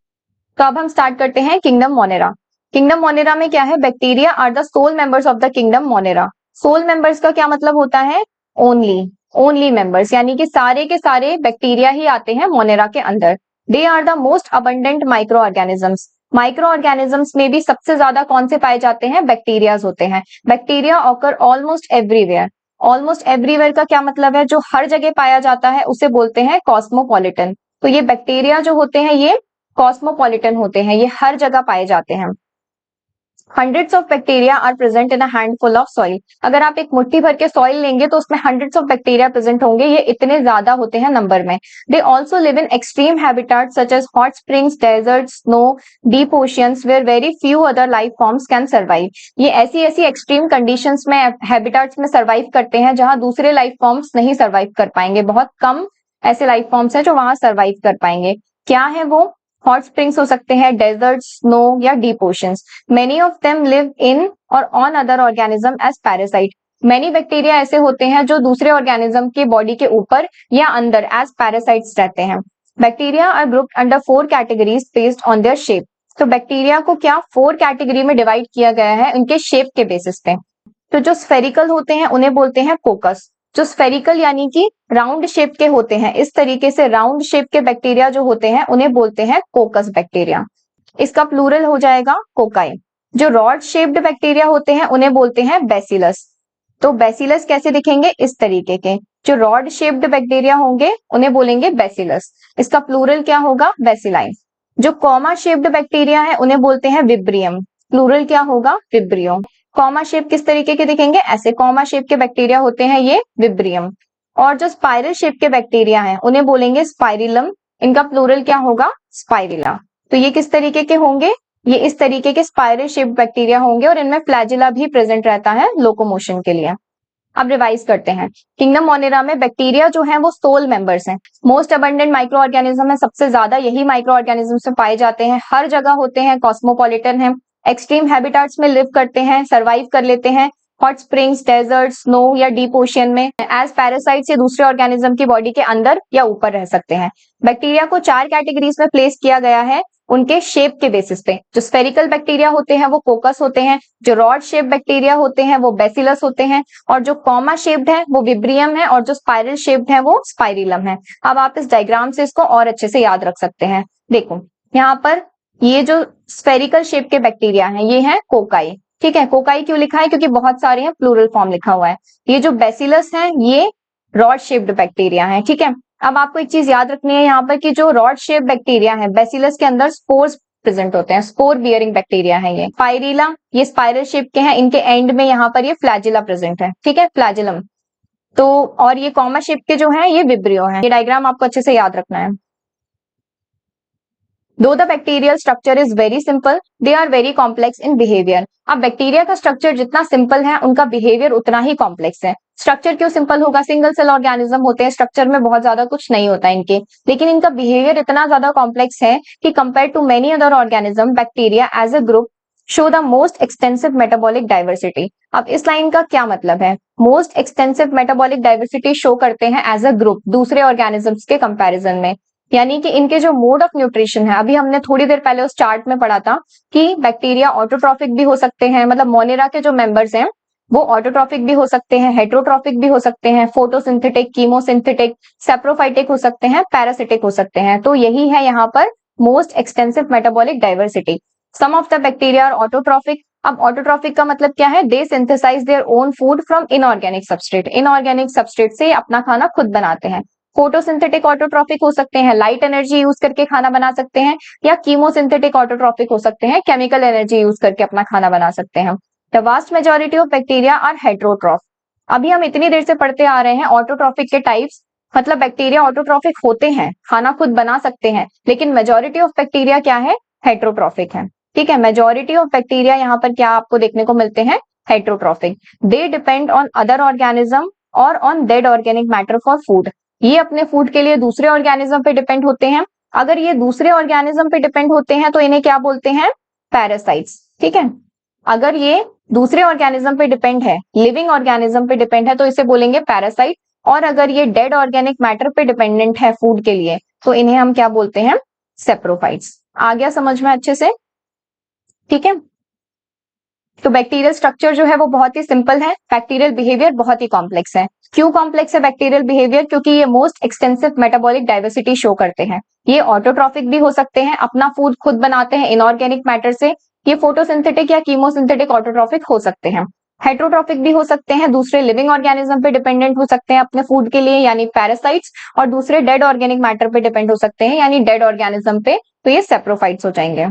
तो अब हम स्टार्ट करते हैं किंगडम मोनेरा। किंगडम मोनेरा में क्या है? Bacteria are the sole members of the kingdom Monera. Sole members का क्या मतलब होता है? ओनली मेंबर्स, यानी कि सारे के सारे बैक्टीरिया ही आते हैं मोनेरा के अंदर। They are the most abundant micro organisms. Micro organisms में भी सबसे ज्यादा कौन से पाए जाते हैं? बैक्टीरियाज होते हैं। Bacteria occur almost everywhere. Almost everywhere का क्या मतलब है? जो हर जगह पाया जाता है उसे बोलते हैं कॉस्मोपॉलिटन। तो ये बैक्टीरिया जो होते हैं ये कॉस्मोपॉलिटन होते हैं, ये हर जगह पाए जाते हैं। Hundreds of bacteria are present in a handful of soil. अगर आप एक मुट्ठी भर के सॉइल लेंगे तो उसमें हंड्रेड्स ऑफ बैक्टीरिया प्रेजेंट होंगे, ये इतने ज्यादा होते हैं नंबर में। They also live in extreme habitat such as hot springs, desert, snow, deep oceans where very few other life forms can survive. ये ऐसी ऐसी एक्सट्रीम कंडीशंस में, हैबिटाट्स में सर्वाइव करते हैं जहां दूसरे लाइफ फॉर्म्स नहीं सर्वाइव कर पाएंगे। बहुत कम ऐसे लाइफ फॉर्म्स हैं जो वहां सर्वाइव कर पाएंगे। क्या है वो? हॉट स्प्रिंग्स हो सकते हैं, डेजर्ट, स्नो या deep oceans. Many of them live in और on other organism as parasite. Many bacteria ऐसे होते हैं जो दूसरे ऑर्गेनिज्म के बॉडी के ऊपर या अंदर एज पैरासाइट्स रहते हैं। Bacteria are grouped under 4 categories based on their shape. तो बैक्टीरिया को क्या 4 कैटेगरी में डिवाइड किया गया है उनके शेप के बेसिस पे। तो जो स्फेरिकल होते हैं उन्हें बोलते हैं कोकस। जो स्फेरिकल यानी कि राउंड शेप के होते हैं, इस तरीके से राउंड शेप के बैक्टीरिया जो होते हैं उन्हें बोलते हैं कोकस बैक्टीरिया। इसका प्लूरल हो जाएगा कोकाई। जो रॉड शेप्ड बैक्टीरिया होते हैं उन्हें बोलते हैं बेसिलस। तो बेसिलस कैसे दिखेंगे? इस तरीके के। जो रॉड शेप्ड बैक्टीरिया होंगे उन्हें बोलेंगे बेसिलस। इसका प्लूरल क्या होगा? बेसिलाई। जो कॉमा शेप्ड बैक्टीरिया है उन्हें बोलते हैं विब्रियम। प्लूरल क्या होगा? विब्रियो। कॉमा शेप किस तरीके के दिखेंगे? ऐसे कॉमा शेप के बैक्टीरिया होते हैं ये विब्रियम। और जो स्पाइरल शेप के बैक्टीरिया हैं उन्हें बोलेंगे स्पाइरिलम। इनका प्लूरल क्या होगा? स्पाइरिला। तो ये किस तरीके के होंगे? ये इस तरीके के स्पाइरल शेप बैक्टीरिया होंगे और इनमें फ्लैजिला भी प्रेजेंट रहता है लोकोमोशन के लिए। अब रिवाइज करते हैं। किंगडम मोनेरा में बैक्टीरिया जो है वो सोल मेंबर्स हैं। मोस्ट अबंडेंट माइक्रो ऑर्गेनिज्म है, सबसे ज्यादा यही माइक्रो ऑर्गेनिज्म में पाए जाते हैं, हर जगह होते हैं, कॉस्मोपॉलिटन है, एक्सट्रीम हैबिटाट्स में लिव करते हैं, सर्वाइव कर लेते हैं, हॉट स्प्रिंग्स, डेजर्ट, स्नो या डीप ओशियन में एज पैरासाइट्स या दूसरे ऑर्गेनिज्म की बॉडी के अंदर या ऊपर रह सकते हैं। बैक्टीरिया को 4 कैटेगरीज में प्लेस किया गया है उनके शेप के बेसिस पे। जो स्फेरिकल बैक्टीरिया होते हैं वो कोकस होते हैं, जो रॉड शेप बैक्टीरिया होते हैं वो बेसिलस होते हैं, और जो कॉमा शेप्ड है वो विब्रियम है, और जो स्पाइरल शेप्ड है वो स्पाइरिलम है। अब आप इस डायग्राम से इसको और अच्छे से याद रख सकते हैं। देखो यहाँ पर ये जो स्फेरिकल शेप के बैक्टीरिया हैं ये हैं कोकाई। ठीक है, कोकाई क्यों लिखा है? क्योंकि बहुत सारे हैं, प्लूरल फॉर्म लिखा हुआ है। ये जो बेसिलस हैं ये रॉड शेप्ड बैक्टीरिया हैं। ठीक है, अब आपको एक चीज याद रखनी है यहाँ पर कि जो रॉड शेप बैक्टीरिया है बेसिलस के अंदर स्पोर्स प्रेजेंट होते हैं, स्पोर बियरिंग बैक्टीरिया है ये। स्पाइरिला ये स्पाइरल शेप के हैं, इनके एंड में यहाँ पर ये फ्लैजिला प्रेजेंट है। ठीक है, फ्लैजिलम। तो और ये कॉमा शेप के जो है ये विब्रियो है। ये डायग्राम आपको अच्छे से याद रखना है। Though the bacterial structure is very simple, they are very complex in behavior. अब बैक्टीरिया का स्ट्रक्चर जितना सिंपल है उनका बिहेवियर उतना ही कॉम्प्लेक्स है। स्ट्रक्चर क्यों सिंपल होगा? सिंगल सेल ऑर्गेनिज्म होते हैं, स्ट्रक्चर में बहुत ज्यादा कुछ नहीं होता इनके, लेकिन इनका बिहेवियर इतना ज्यादा कॉम्प्लेक्स है कि compare to many other organism bacteria as a group show the most extensive metabolic diversity. अब इस लाइन का क्या मतलब है? Most extensive metabolic diversity show करते हैं एज अ ग्रुप दूसरे ऑर्गेनिजम्स के कंपैरिजन में, यानी कि इनके जो मोड ऑफ न्यूट्रिशन है, अभी हमने थोड़ी देर पहले उस चार्ट में पढ़ा था कि बैक्टीरिया ऑटोट्रॉफिक भी हो सकते हैं, मतलब मोनेरा के जो मेंबर्स हैं वो ऑटोट्रॉफिक भी हो सकते हैं, हेट्रोट्रॉफिक भी हो सकते हैं, फोटोसिंथेटिक, कीमोसिंथेटिक, सेप्रोफाइटिक हो सकते हैं, पैरासिटिक हो सकते हैं। तो यही है यहाँ पर most extensive metabolic diversity. Some of the bacteria are autotrophic. अब ऑटोट्रॉफिक का मतलब क्या है? They synthesise their own food from inorganic substrate. Inorganic substrate से अपना खाना खुद बनाते हैं। फोटोसिंथेटिक ऑटोट्रॉफिक हो सकते हैं, लाइट एनर्जी यूज करके खाना बना सकते हैं, या कीमोसिंथेटिक ऑटोट्रॉफिक हो सकते हैं, केमिकल एनर्जी यूज करके अपना खाना बना सकते हैं। The vast majority of bacteria are heterotroph. अभी हम इतनी देर से पढ़ते आ रहे हैं ऑटोट्रॉफिक के टाइप्स, मतलब बैक्टीरिया ऑटोट्रॉफिक होते हैं, खाना खुद बना सकते हैं, लेकिन मेजोरिटी ऑफ बैक्टीरिया क्या है? हेट्रोट्रॉफिक है। ठीक है, मेजोरिटी ऑफ बैक्टीरिया यहाँ पर क्या आपको देखने को मिलते हैं? Heterotrophic. They depend on other organism और on dead organic matter for food. ये अपने फूड के लिए दूसरे ऑर्गेनिज्म पे डिपेंड होते हैं। अगर ये दूसरे ऑर्गेनिज्म पे डिपेंड होते हैं तो इन्हें क्या बोलते हैं? पैरासाइट्स। ठीक है, अगर ये दूसरे ऑर्गेनिज्म पे डिपेंड है, लिविंग ऑर्गेनिज्म पे डिपेंड है, तो इसे बोलेंगे पैरासाइट। और अगर ये डेड ऑर्गेनिक मैटर पे डिपेंडेंट है फूड के लिए, तो इन्हें हम क्या बोलते हैं? सेप्रोफाइट्स। आ गया समझ में अच्छे से? ठीक है, तो बैक्टीरियल स्ट्रक्चर जो है वो बहुत ही सिंपल है, बैक्टीरियल बिहेवियर बहुत ही कॉम्प्लेक्स है। क्यों कॉम्प्लेक्स है बैक्टीरियल बिहेवियर? क्योंकि ये most extensive metabolic diversity show करते हैं। ये ऑटोट्रॉफिक भी हो सकते हैं, अपना फूड खुद बनाते हैं इनऑर्गेनिक मैटर से। ये फोटोसिंथेटिक या कीमोसिंथेटिक ऑटोट्रॉफिक हो सकते हैं। हेट्रोट्रॉफिक भी हो सकते हैं, दूसरे लिविंग ऑर्गेनिज्म पे डिपेंडेंट हो सकते हैं अपने फूड के लिए, यानी पैरासाइट्स। और दूसरे डेड ऑर्गेनिक मैटर पे डिपेंड हो सकते हैं, यानी डेड ऑर्गेनिज्म पे, तो ये सेप्रोफाइट्स हो जाएंगे।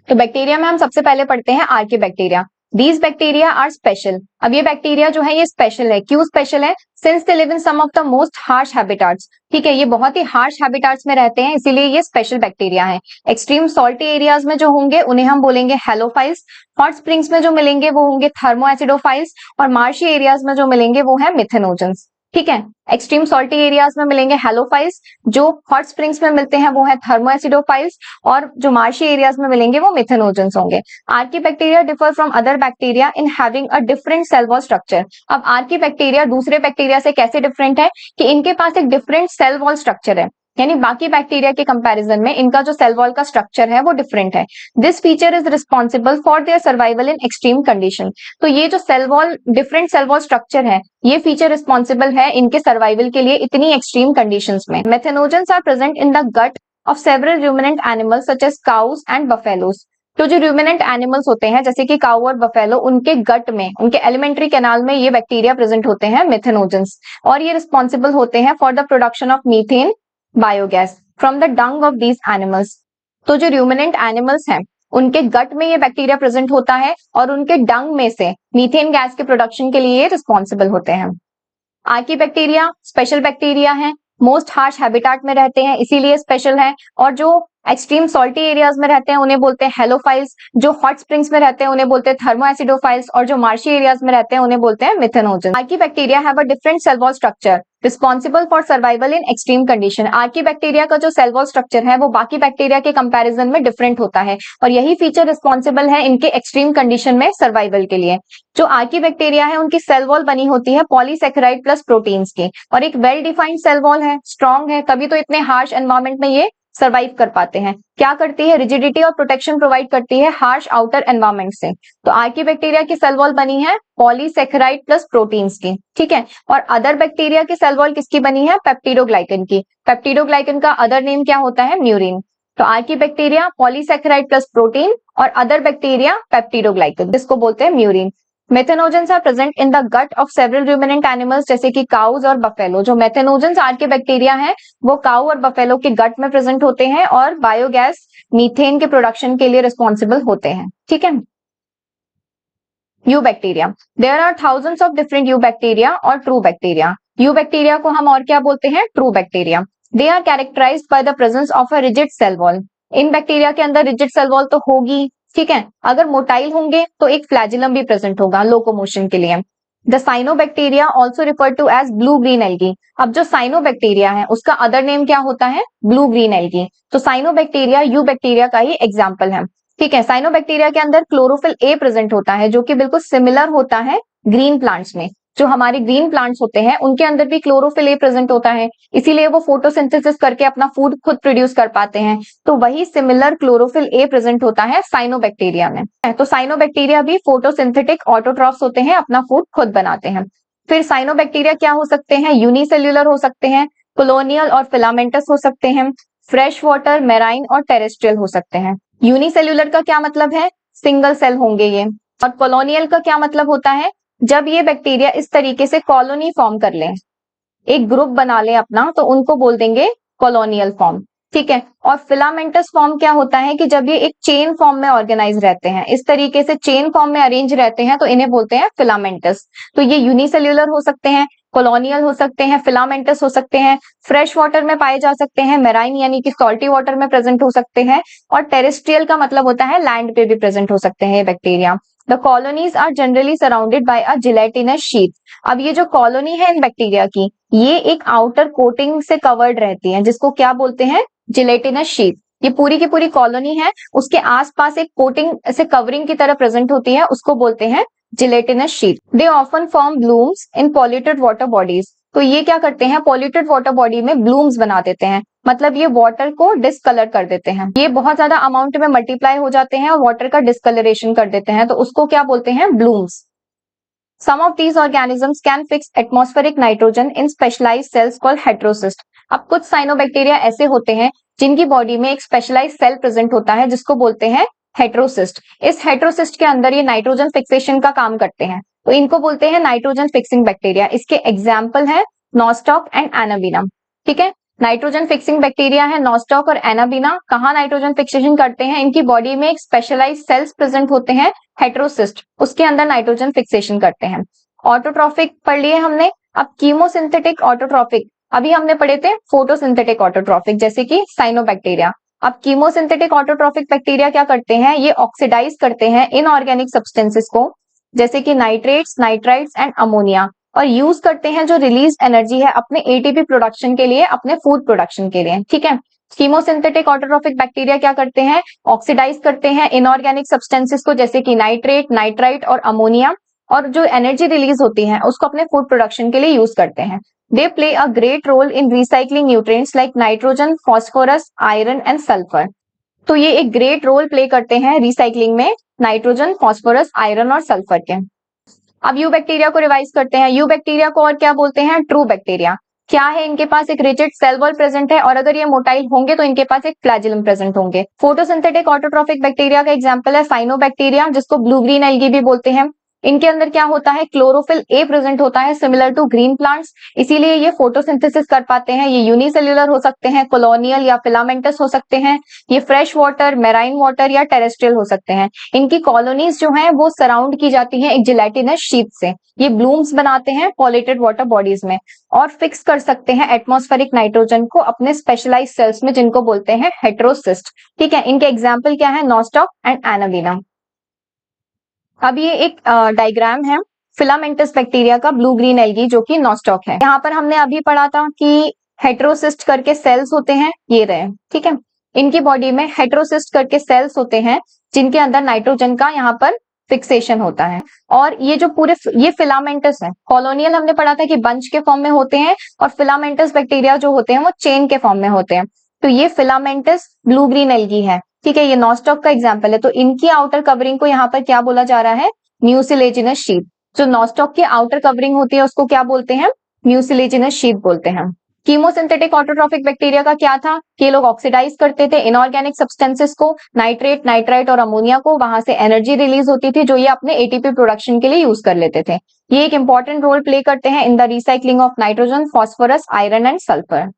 तो बैक्टीरिया में हम सबसे पहले पढ़ते हैं archaebacteria. These bacteria are special. अब ये बैक्टीरिया जो है ये स्पेशल है। क्यों स्पेशल है? Since they live in some of the most harsh habitats. ठीक है, ये बहुत ही हार्श हैबिटाट्स में रहते हैं, इसीलिए ये स्पेशल बैक्टीरिया है। एक्सट्रीम सॉल्टी एरियाज में जो होंगे उन्हें हम बोलेंगे हेलोफाइल्स। हॉट स्प्रिंग्स में जो मिलेंगे वो होंगे थर्मोएसिडोफाइल्स। और मार्शी एरियाज में जो मिलेंगे वो है मिथेनोजेंस। ठीक है, एक्सट्रीम सॉल्टी एरियाज में मिलेंगे हेलोफाइल्स, जो हॉट स्प्रिंग्स में मिलते हैं वो है थर्मोएसिडोफाइल्स, और जो मार्शी एरियाज में मिलेंगे वो मिथेनोजेंस होंगे। Archaebacteria differ from other bacteria in having a different cell wall structure. अब आर्की बैक्टीरिया दूसरे बैक्टीरिया से कैसे डिफरेंट है कि इनके पास एक डिफरेंट सेल वॉल स्ट्रक्चर है, यानी बाकी बैक्टीरिया के कंपैरिजन में इनका जो सेल वॉल का स्ट्रक्चर है वो डिफरेंट है। This feature is responsible for their survival in extreme condition. तो ये जो cell wall, different cell wall structure है, ये फीचर रिस्पॉन्सिबल है इनके सर्वाइवल के लिए इतनी एक्सट्रीम कंडीशंस में। Methanogens are present in the gut of several ruminant animals such as cows and buffaloes. तो जो रूमिनेंट एनिमल्स होते हैं जैसे कि काउ और बफेलो, उनके गट में, उनके एलिमेंट्री कैनाल में ये बैक्टीरिया प्रेजेंट होते हैं, मेथेनोजेंस। और ये रिस्पॉन्सिबल होते हैं for the production of methane biogas from the Dang of these animals. तो जो रूमिनेंट एनिमल्स हैं उनके गट में ये बैक्टीरिया प्रेजेंट होता है और उनके डंग में से मीथेन गैस के प्रोडक्शन के लिए रिस्पॉन्सिबल होते हैं। आर्की बैक्टीरिया स्पेशल बैक्टीरिया है, मोस्ट हार्श हैबिटाट में रहते हैं इसीलिए स्पेशल है। और जो एक्सट्रीम सॉल्टी एरियाज में रहते हैं उन्हें बोलते हैं हेलोफाइल्स, जो हॉट स्प्रिंग्स में रहते हैं उन्हें बोलते हैं थर्मोएसिडोफाइल्स, और जो मार्शी एरियाज में रहते हैं उन्हें बोलते हैं methanogens. Archaebacteria have a different cell wall structure responsible for survival in extreme condition. Archaebacteria का जो सेल वॉल स्ट्रक्चर है वो बाकी बैक्टीरिया के कंपैरिजन में डिफरेंट होता है, और यही फीचर रिस्पॉन्सिबल है इनके एक्सट्रीम कंडीशन में सर्वाइवल के लिए। जो आर्की बैक्टीरिया है उनकी सेल वॉल बनी होती है पॉलीसेकेराइड प्लस प्रोटीन्स की, और एक वेल डिफाइंड सेल वॉल है, स्ट्रॉन्ग है, तभी तो इतने हार्श एनवायरमेंट में ये सर्वाइव कर पाते हैं। क्या करती है? रिजिडिटी और प्रोटेक्शन प्रोवाइड करती है हार्श आउटर एनवायरमेंट से। तो आर्की बैक्टीरिया की सेल वॉल बनी है पॉलीसेकेराइड प्लस प्रोटीन्स की। ठीक है, और अदर बैक्टीरिया की सेल वॉल किसकी बनी है? पेप्टिडोग्लाइकन की। पेप्टिडोग्लाइकन का अदर नेम क्या होता है? म्यूरिन। तो archaebacteria polysaccharide plus protein, और अदर बैक्टीरिया पेप्टिडोग्लाइकन, जिसको बोलते हैं murein. Methanogens are present in the gut of several ruminant animals जैसे कि काउज और बफेलो। जो मेथेनोजेंस आर्की बैक्टीरिया हैं वो काउ और बफेलो के गट में प्रेजेंट होते हैं और बायोगैस मीथेन के प्रोडक्शन के लिए रिस्पॉन्सिबल होते हैं। ठीक है, eubacteria, there are thousands of different eubacteria और ट्रू बैक्टीरिया। यू बैक्टीरिया को हम और क्या बोलते हैं? True bacteria. They are characterised by the presence of a rigid cell wall. इन बैक्टीरिया के अंदर रिजिड सेल वॉल तो होगी, ठीक है, अगर मोटाइल होंगे तो एक फ्लैजिलम भी प्रेजेंट होगा लोकोमोशन के लिए। The cyanobacteria also refer to as blue green algae. अब जो साइनोबैक्टीरिया है उसका अदर नेम क्या होता है? Blue green algae. तो साइनोबैक्टीरिया यू बैक्टीरिया का ही एग्जाम्पल है। ठीक है। साइनोबैक्टीरिया के अंदर क्लोरोफिल ए प्रेजेंट होता है, जो कि बिल्कुल सिमिलर होता है ग्रीन प्लांट्स में। जो हमारे ग्रीन प्लांट्स होते हैं उनके अंदर भी क्लोरोफिल ए प्रेजेंट होता है, इसीलिए वो फोटोसिंथेसिस करके अपना फूड खुद प्रोड्यूस कर पाते हैं। तो वही सिमिलर क्लोरोफिल ए प्रेजेंट होता है साइनोबैक्टीरिया में। तो साइनोबैक्टीरिया भी फोटोसिंथेटिक ऑटोट्रॉफ्स होते हैं, अपना फूड खुद बनाते हैं। फिर साइनोबैक्टीरिया क्या हो सकते हैं? यूनिसेल्यूलर हो सकते हैं, कॉलोनियल और फिलामेंटस हो सकते हैं, फ्रेश वाटर, मेराइन और टेरेस्ट्रियल हो सकते हैं। यूनिसेल्यूलर का क्या मतलब है? सिंगल सेल होंगे ये। और कॉलोनियल का क्या मतलब होता है? जब ये बैक्टीरिया इस तरीके से कॉलोनी फॉर्म कर लें, एक ग्रुप बना ले अपना, तो उनको बोल देंगे कॉलोनियल फॉर्म। ठीक है। और फिलामेंटस फॉर्म क्या होता है कि जब ये एक चेन फॉर्म में ऑर्गेनाइज रहते हैं, इस तरीके से चेन फॉर्म में अरेंज रहते हैं, तो इन्हें बोलते हैं फिलामेंटस। तो ये यूनिसेल्यूलर हो सकते हैं, कॉलोनियल हो सकते हैं, फिलामेंटस हो सकते हैं, फ्रेश वाटर में पाए जा सकते हैं, मेराइन यानी कि सॉल्टी वाटर में प्रेजेंट हो सकते हैं, और टेरेस्ट्रियल का मतलब होता है लैंड पे भी प्रेजेंट हो सकते हैं ये bacteria. The colonies are generally surrounded by a gelatinous sheath. अब ये जो कॉलोनी है इन बैक्टीरिया की, ये एक आउटर कोटिंग से कवर्ड रहती है, जिसको क्या बोलते हैं? Gelatinous sheet. ये पूरी की पूरी कॉलोनी है, उसके आसपास एक कोटिंग से कवरिंग की तरह प्रेजेंट होती है, उसको बोलते हैं gelatinous sheath. They often form blooms in polluted water bodies. तो ये क्या करते हैं? पॉल्यूटेड वाटर बॉडी में ब्लूम्स बना देते हैं, मतलब ये वाटर को डिस्कलर कर देते हैं। ये बहुत ज्यादा अमाउंट में मल्टीप्लाई हो जाते हैं और वाटर का डिस्कलरेशन कर देते हैं, तो उसको क्या बोलते हैं? Blooms. Some of these organisms can fix atmospheric nitrogen in specialized cells called heterocyst. अब कुछ साइनोबैक्टीरिया ऐसे होते हैं जिनकी बॉडी में एक स्पेशलाइज्ड सेल प्रेजेंट होता है, जिसको बोलते हैं हेटेरोसिस्ट। इस हेटेरोसिस्ट के अंदर ये नाइट्रोजन फिक्सेशन का काम करते हैं, तो इनको बोलते हैं नाइट्रोजन फिक्सिंग बैक्टीरिया। इसके एग्जाम्पल है नॉस्टॉक एंड एनाबीना। ठीक है। नाइट्रोजन फिक्सिंग बैक्टीरिया है नॉस्टॉक और एनाबीना। कहाँ नाइट्रोजन फिक्सेशन करते हैं? इनकी बॉडी में एक स्पेशलाइज्ड सेल्स प्रेजेंट होते हैं हेटेरोसिस्ट, उसके अंदर नाइट्रोजन फिक्सेशन करते हैं। ऑटोट्रॉफिक पढ़ लिए हमने। अब कीमोसिंथेटिक ऑटोट्रॉफिक, अभी हमने पढ़े थे फोटोसिंथेटिक ऑटोट्रॉफिक, जैसे कि साइनोबैक्टीरिया। अब कीमोसिंथेटिक ऑटोट्रॉफिक बैक्टीरिया क्या करते हैं? ये ऑक्सीडाइज करते हैं इनऑर्गेनिक सब्सटेंसेस को, जैसे कि नाइट्रेट्स, नाइट्राइट्स एंड अमोनिया, और यूज करते हैं जो रिलीज एनर्जी है अपने एटीपी प्रोडक्शन के लिए, अपने फूड प्रोडक्शन के लिए। ठीक है। कीमोसिंथेटिक ऑटोट्रॉफिक बैक्टीरिया क्या करते हैं? ऑक्सीडाइज करते हैं इनऑर्गेनिक सब्सटेंसेस को, जैसे कि नाइट्रेट, नाइट्राइट और अमोनिया, और जो एनर्जी रिलीज होती है उसको अपने फूड प्रोडक्शन के लिए यूज करते हैं। They play a great role in recycling nutrients like nitrogen, phosphorus, iron and sulphur. तो ये एक ग्रेट रोल प्ले करते हैं रिसाइक्लिंग में नाइट्रोजन, फॉस्फोरस, आयरन और सल्फर के। अब यू बैक्टीरिया को रिवाइज करते हैं। यू बैक्टीरिया को और क्या बोलते हैं? True bacteria. क्या है? इनके पास एक रिजिड सेल वॉल प्रेजेंट है, और अगर ये मोटाइल होंगे तो इनके पास एक फ्लैजिलम प्रेजेंट होंगे। फोटोसिंथेटिक ऑटोट्रॉफिक बैक्टीरिया का एग्जांपल है साइनोबैक्टीरिया, जिसको ब्लू ग्रीन एल्गी भी बोलते हैं। इनके अंदर क्या होता है? क्लोरोफिल ए प्रेजेंट होता है, सिमिलर टू ग्रीन प्लांट्स, इसीलिए ये फोटोसिंथेसिस कर पाते हैं। ये यूनिसेल्यूलर हो सकते हैं, कॉलोनियल या फिलामेंटस हो सकते हैं, ये फ्रेश वाटर, मेराइन वाटर या टेरेस्ट्रियल हो सकते हैं। इनकी कॉलोनीज जो हैं वो सराउंड की जाती हैं एक जिलेटिनस शीट से। ये ब्लूम्स बनाते हैं पॉल्यूटेड वाटर बॉडीज में, और फिक्स कर सकते हैं एटमॉस्फेरिक नाइट्रोजन को अपने स्पेशलाइज्ड सेल्स में, जिनको बोलते हैं हेटेरोसिस्ट। ठीक है। इनके एग्जाम्पल क्या है? Nostoc and anabaena. अब ये एक डायग्राम है फिलामेंटस बैक्टीरिया का, ब्लू ग्रीन एल्गी, जो कि नॉस्टॉक है। यहाँ पर हमने अभी पढ़ा था कि हेटेरोसिस्ट करके सेल्स होते हैं, ये रहे। ठीक है। इनकी बॉडी में हेटेरोसिस्ट करके सेल्स होते हैं, जिनके अंदर नाइट्रोजन का यहाँ पर फिक्सेशन होता है। और ये जो पूरे ये फिलामेंटस है, कॉलोनियल हमने पढ़ा था कि बंच के फॉर्म में होते हैं, और फिलामेंटस बैक्टीरिया जो होते हैं वो चेन के फॉर्म में होते हैं। तो ये फिलामेंटस ब्लू ग्रीन एल्गी है। ठीक है। ये नॉस्टॉक का एग्जाम्पल है। तो इनकी आउटर कवरिंग को यहाँ पर क्या बोला जा रहा है? Mucilaginous sheet. जो नॉस्टॉक की आउटर कवरिंग होती है उसको क्या बोलते हैं? म्यूसिलेजिनस शीट बोलते हैं। कीमोसिंथेटिक ऑटोट्रॉफिक बैक्टीरिया का क्या था? कि ये लोग ऑक्सीडाइज करते थे इनऑर्गेनिक सब्सटेंसेस को, नाइट्रेट, नाइट्राइट और अमोनिया को, वहां से एनर्जी रिलीज होती थी जो ये अपने एटीपी प्रोडक्शन के लिए यूज कर लेते थे। ये एक इंपॉर्टेंट रोल प्ले करते हैं in the recycling of nitrogen, phosphorus, iron and sulphur.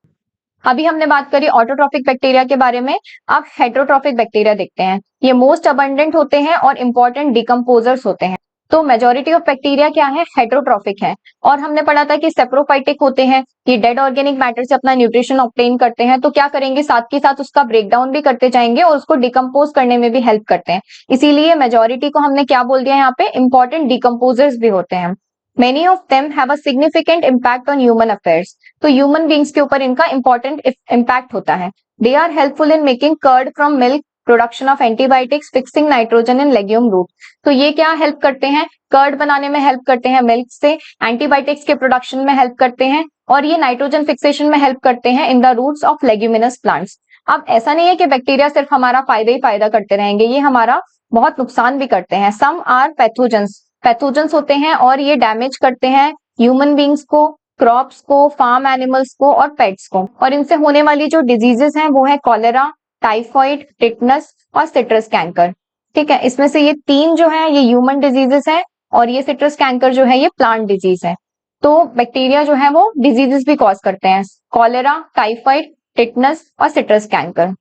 अभी हमने बात करी ऑटोट्रॉफिक बैक्टीरिया के बारे में। अब हेटेरोट्रॉफिक बैक्टीरिया देखते हैं। ये मोस्ट अबंडेंट होते हैं और इंपॉर्टेंट डिकम्पोजर्स होते हैं। तो मेजॉरिटी ऑफ बैक्टीरिया क्या है? हेटेरोट्रॉफिक है। और हमने पढ़ा था कि सेप्रोफाइटिक होते हैं, ये डेड ऑर्गेनिक मैटर से अपना न्यूट्रिशन ऑब्टेन करते हैं, तो क्या करेंगे? साथ के साथ उसका ब्रेकडाउन भी करते जाएंगे और उसको डिकम्पोज करने में भी हेल्प करते हैं। इसीलिए मेजॉरिटी को हमने क्या बोल दिया यहाँ पे? इंपॉर्टेंट डिकम्पोजर्स भी होते हैं। Many of them have a significant impact on human affairs. तो ह्यूमन बींग्स के ऊपर इनका इंपॉर्टेंट इम्पैक्ट होता है। They are helpful in making curd from milk, production of antibiotics, fixing nitrogen in legume root. तो ये क्या हेल्प करते हैं, कर्ड बनाने में हेल्प करते हैं मिल्क से, एंटीबायोटिक्स के प्रोडक्शन में हेल्प करते हैं और ये नाइट्रोजन फिक्सेशन में हेल्प करते हैं in the roots of leguminous plants. अब ऐसा नहीं है कि बैक्टीरिया सिर्फ हमारा फायदा ही फायदा करते रहेंगे, ये हमारा बहुत नुकसान भी करते हैं। सम आर पैथोजेंस होते हैं और ये डैमेज करते हैं ह्यूमन बींग्स को, क्रॉप्स को, फार्म एनिमल्स को और पेट्स को। और इनसे होने वाली जो डिजीजेस हैं वो है कॉलेरा, टाइफॉइड, टिटनस और सिट्रस कैंकर। ठीक है, इसमें से ये 3 जो है ये ह्यूमन डिजीजेस है और ये सिट्रस कैंकर जो है ये प्लांट डिजीज है। तो बैक्टीरिया जो है वो डिजीजेस भी कॉज करते हैं, कॉलेरा, टाइफाइड, टिटनस और सिट्रस कैंकर।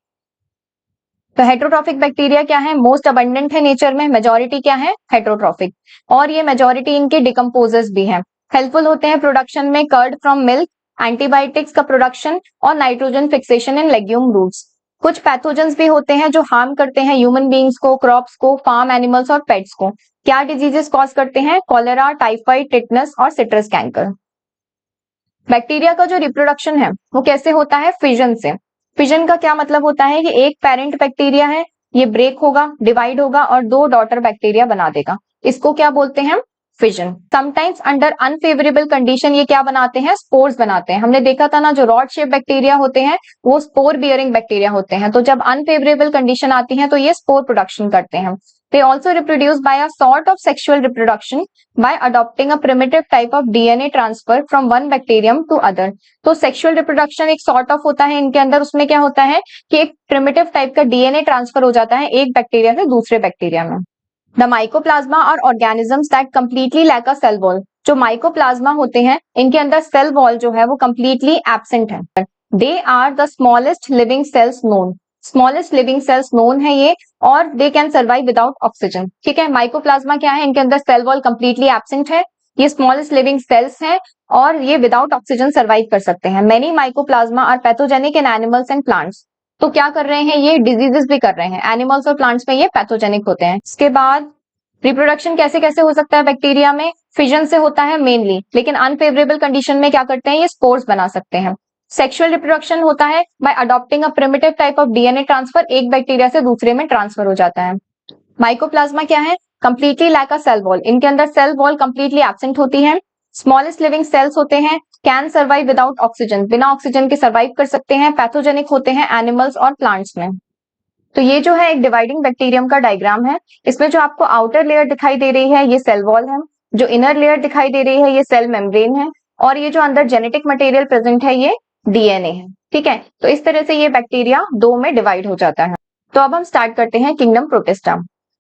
तो हेट्रोट्रॉफिक बैक्टीरिया क्या है, मोस्ट अबंडेंट है नेचर में, मेजॉरिटी क्या है हेट्रोट्रॉफिक, और ये मेजॉरिटी इनके डिकम्पोजर्स भी हैं। हेल्पफुल होते हैं प्रोडक्शन में कर्ड फ्रॉम मिल्क, एंटीबायोटिक्स का प्रोडक्शन और nitrogen fixation in legume roots. कुछ पैथोजेंस भी होते हैं जो हार्म करते हैं ह्यूमन बींग्स को, क्रॉप्स को, फार्म एनिमल्स और पेट्स को। क्या डिजीजेस कॉज करते हैं, कॉलेरा, टाइफाइड, टिटनस और सिट्रस कैंकर। बैक्टीरिया का जो रिप्रोडक्शन है वो कैसे होता है, फिजन से। फिजन का क्या मतलब होता है कि एक पेरेंट बैक्टीरिया है, ये ब्रेक होगा, डिवाइड होगा और 2 डॉटर बैक्टीरिया बना देगा। इसको क्या बोलते हैं, fission. Sometimes under unfavourable condition ये क्या बनाते हैं, स्पोर्स बनाते हैं। हमने देखा था ना, जो रॉड शेप बैक्टीरिया होते हैं वो स्पोर बियरिंग बैक्टीरिया होते हैं। तो जब अनफेवरेबल कंडीशन आती है तो ये स्पोर प्रोडक्शन करते हैं। They also reproduce by a sort of sexual reproduction by adopting a primitive type of DNA transfer from one bacterium to other। तो sexual reproduction एक sort of होता है इनके अंदर, उसमें क्या होता है कि एक primitive type का DNA ट्रांसफर हो जाता है एक बैक्टीरिया से दूसरे बैक्टीरिया में। The mycoplasma are organisms that completely lack a cell wall। जो माइकोप्लाज्मा होते हैं इनके अंदर सेल वॉल जो है वो completely absent है। They are the smallest living cells known। Smallest living cells known है ये, और they can survive without oxygen. ठीक है, माइकोप्लाज्मा क्या है, इनके अंदर सेल वॉल कंप्लीटली एब्सेंट है, ये स्मॉलेस्ट लिविंग सेल्स हैं और ये विदाउट ऑक्सीजन सर्वाइव कर सकते हैं। Many mycoplasma are pathogenic in animals and plants. तो क्या कर रहे हैं, ये डिजीजेस भी कर रहे हैं, एनिमल्स और प्लांट्स में ये पैथोजेनिक होते हैं। इसके बाद रिप्रोडक्शन कैसे कैसे हो सकता है बैक्टीरिया में, फिजन से होता है मेनली, लेकिन अनफेवरेबल कंडीशन में क्या करते हैं, ये स्पोर्स बना सकते हैं। सेक्सुअल रिप्रोडक्शन होता है bye adopting a primitive type of DNA transfer, एक बैक्टीरिया से दूसरे में ट्रांसफर हो जाता है। माइकोप्लाज्मा क्या है, completely lack a cell wall, इनके अंदर सेल वॉल कंप्लीटली एब्सेंट होती है। स्मॉलेस्ट लिविंग सेल्स होते हैं, कैन सर्वाइव विदाउट ऑक्सीजन, बिना ऑक्सीजन के सर्वाइव कर सकते हैं। पैथोजेनिक होते हैं एनिमल्स और प्लांट्स में। तो ये जो है एक डिवाइडिंग बैक्टीरियम का डायग्राम है। इसमें जो आपको आउटर लेयर दिखाई दे रही है ये सेल वॉल है, जो इनर लेयर दिखाई दे रही है ये सेल मेम्ब्रेन है, और ये जो अंदर जेनेटिक मटेरियल प्रेजेंट है ये डीएनए है। ठीक है, तो इस तरह से ये बैक्टीरिया 2 में डिवाइड हो जाता है। तो अब हम स्टार्ट करते हैं kingdom Protista.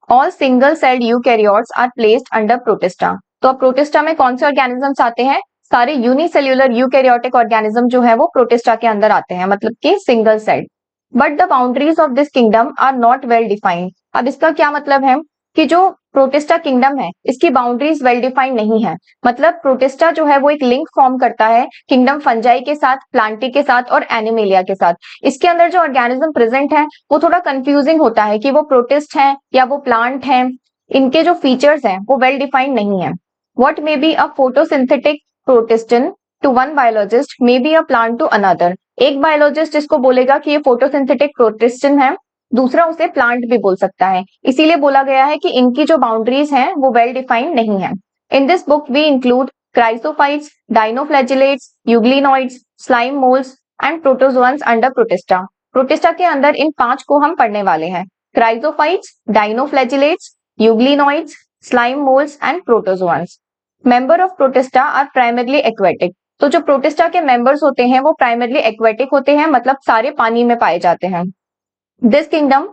All single celled eukaryotes are placed under Protista. तो अब प्रोटिस्टा में कौन से ऑर्गेनिजम्स आते हैं, सारे यूनिसेल्यूलर यूकैरियोटिक ऑर्गेनिज्म जो है वो प्रोटिस्टा के अंदर आते हैं, मतलब कि single celled. But the boundaries of this kingdom are not well defined. अब इसका क्या मतलब है कि जो प्रोटिस्टा किंगडम है इसकी बाउंड्रीज वेल डिफाइंड नहीं है। मतलब प्रोटिस्टा जो है वो एक लिंक फॉर्म करता है किंगडम फंजाई के साथ, प्लांटी के साथ और एनिमेलिया के साथ। इसके अंदर जो ऑर्गेनिज्म प्रेजेंट है वो थोड़ा कंफ्यूजिंग होता है कि वो प्रोटिस्ट है या वो प्लांट है, इनके जो फीचर्स हैं वो वेल डिफाइंड नहीं है। What may be a photosynthetic protistan to one biologist may be a plant to another. एक बायोलॉजिस्ट इसको बोलेगा कि ये फोटोसिंथेटिक प्रोटिस्टन है, दूसरा उसे प्लांट भी बोल सकता है। इसीलिए बोला गया है कि इनकी जो बाउंड्रीज हैं वो वेल डिफाइंड नहीं है। In this book we include chrysophytes, dinoflagellates, euglenoids, slime moulds and protozoans under Protista. Protista के अंदर इन 5 को हम पढ़ने वाले हैं, chrysophytes, dinoflagellates, euglenoids, slime moulds and protozoans. Member of Protista are primarily aquatic. तो जो प्रोटिस्टा के मेंबर्स होते हैं वो प्राइमरली एक्वेटिक होते हैं, मतलब सारे पानी में पाए जाते हैं। This kingdom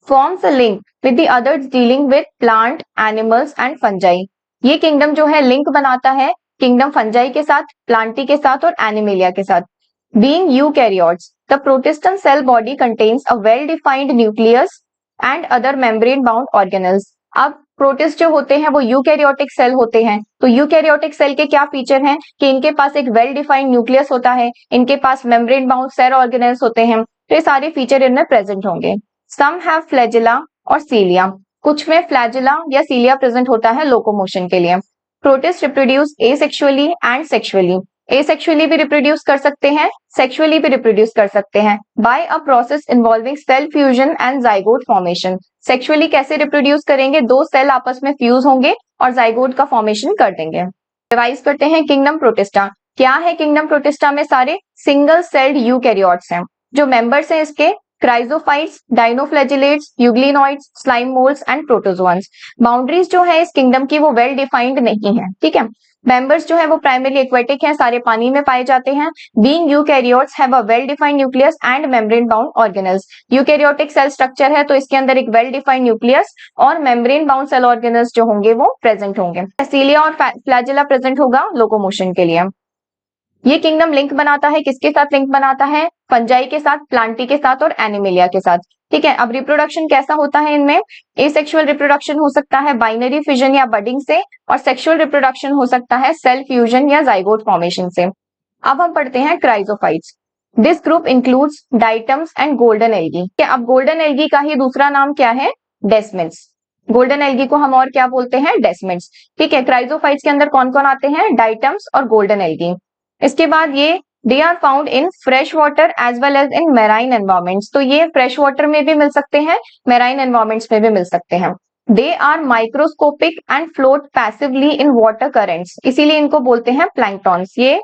forms a link with the others dealing with plant, animals and fungi। ये किंगडम जो है लिंक बनाता है किंगडम फंजाई के साथ, प्लांटी के साथ और एनिमेलिया के साथ। Being eukaryotes, the protestant cell body contains a well-defined nucleus and other membrane-bound organelles। अब प्रोटिस्ट जो होते हैं वो यूकैरियोटिक सेल होते हैं। तो यूकैरियोटिक सेल के क्या फीचर हैं कि इनके पास एक वेल डिफाइंड न्यूक्लियस होता है, इनके पास मेम्ब्रेन बाउंड सेल ऑर्गेनेल्स होते हैं। तो ये सारे फीचर इनमें प्रेजेंट होंगे। सम हैव फ्लैजिला और सीलिया, कुछ में फ्लैजिला या सीलिया प्रेजेंट होता है लोकोमोशन के लिए। Protist reproduce asexually and sexually. Asexually भी रिप्रोड्यूस कर सकते हैं, सेक्सुअली भी रिप्रोड्यूस कर सकते हैं by a process involving cell fusion and zygote formation. Sexually कैसे रिप्रोड्यूस करेंगे? दो सेल आपस में फ्यूज होंगे और जाइगोट का फॉर्मेशन कर देंगे। रिवाइज करते हैं किंगडम प्रोटिस्टा। क्या है किंगडम प्रोटिस्टा में? सारे सिंगल सेल्ड यूकैरियोट्स हैं। जो मेंबर्स हैं इसके chrysophytes, dinoflagellates, euglenoids, slime moulds and protozoans. Boundaries जो है इस किंगडम की वो वेल डिफाइंड नहीं है, ठीक है। मेंबर्स जो है वो प्राइमरी एक्वेटिक हैं, सारे पानी में पाए जाते हैं। Being eukaryotes have a well defined nucleus and membrane bound organelles. Eukaryotic cell structure है तो इसके अंदर एक वेल डिफाइंड न्यूक्लियस और मेम्ब्रेन बाउंड सेल ऑर्गेनल्स जो होंगे वो प्रेजेंट होंगे। सीलिया और फ्लैजिला प्रेजेंट होगा लोकोमोशन के लिए। ये किंगडम लिंक बनाता है, किसके साथ लिंक बनाता है? फंजाई के साथ, प्लांटी के साथ और एनिमिलिया के साथ, ठीक है। अब रिप्रोडक्शन कैसा होता है इनमें? एसेक्सुअल रिप्रोडक्शन हो सकता है बाइनरी फिजन या बडिंग से, और सेक्सुअल रिप्रोडक्शन हो सकता है सेल फ्यूजन या जाइगोट फॉर्मेशन से। अब हम पढ़ते हैं chrysophytes. This group includes diatoms and golden algae. अब गोल्डन एल्गी का ही दूसरा नाम क्या है? डेस्मिड्स। गोल्डन एल्गी को हम और क्या बोलते हैं? डेस्मिड्स, ठीक है। क्राइजोफाइट्स के अंदर कौन कौन आते हैं? डाइटम्स और गोल्डन एल्गी। इसके बाद ये they are found in fresh water as well as in marine environments. तो ये फ्रेश वाटर में भी मिल सकते हैं, मेराइन एनवायरमेंट्स में भी मिल सकते हैं। They are microscopic and float passively in water currents, इसीलिए इनको बोलते हैं प्लैंक्टॉन्स। ये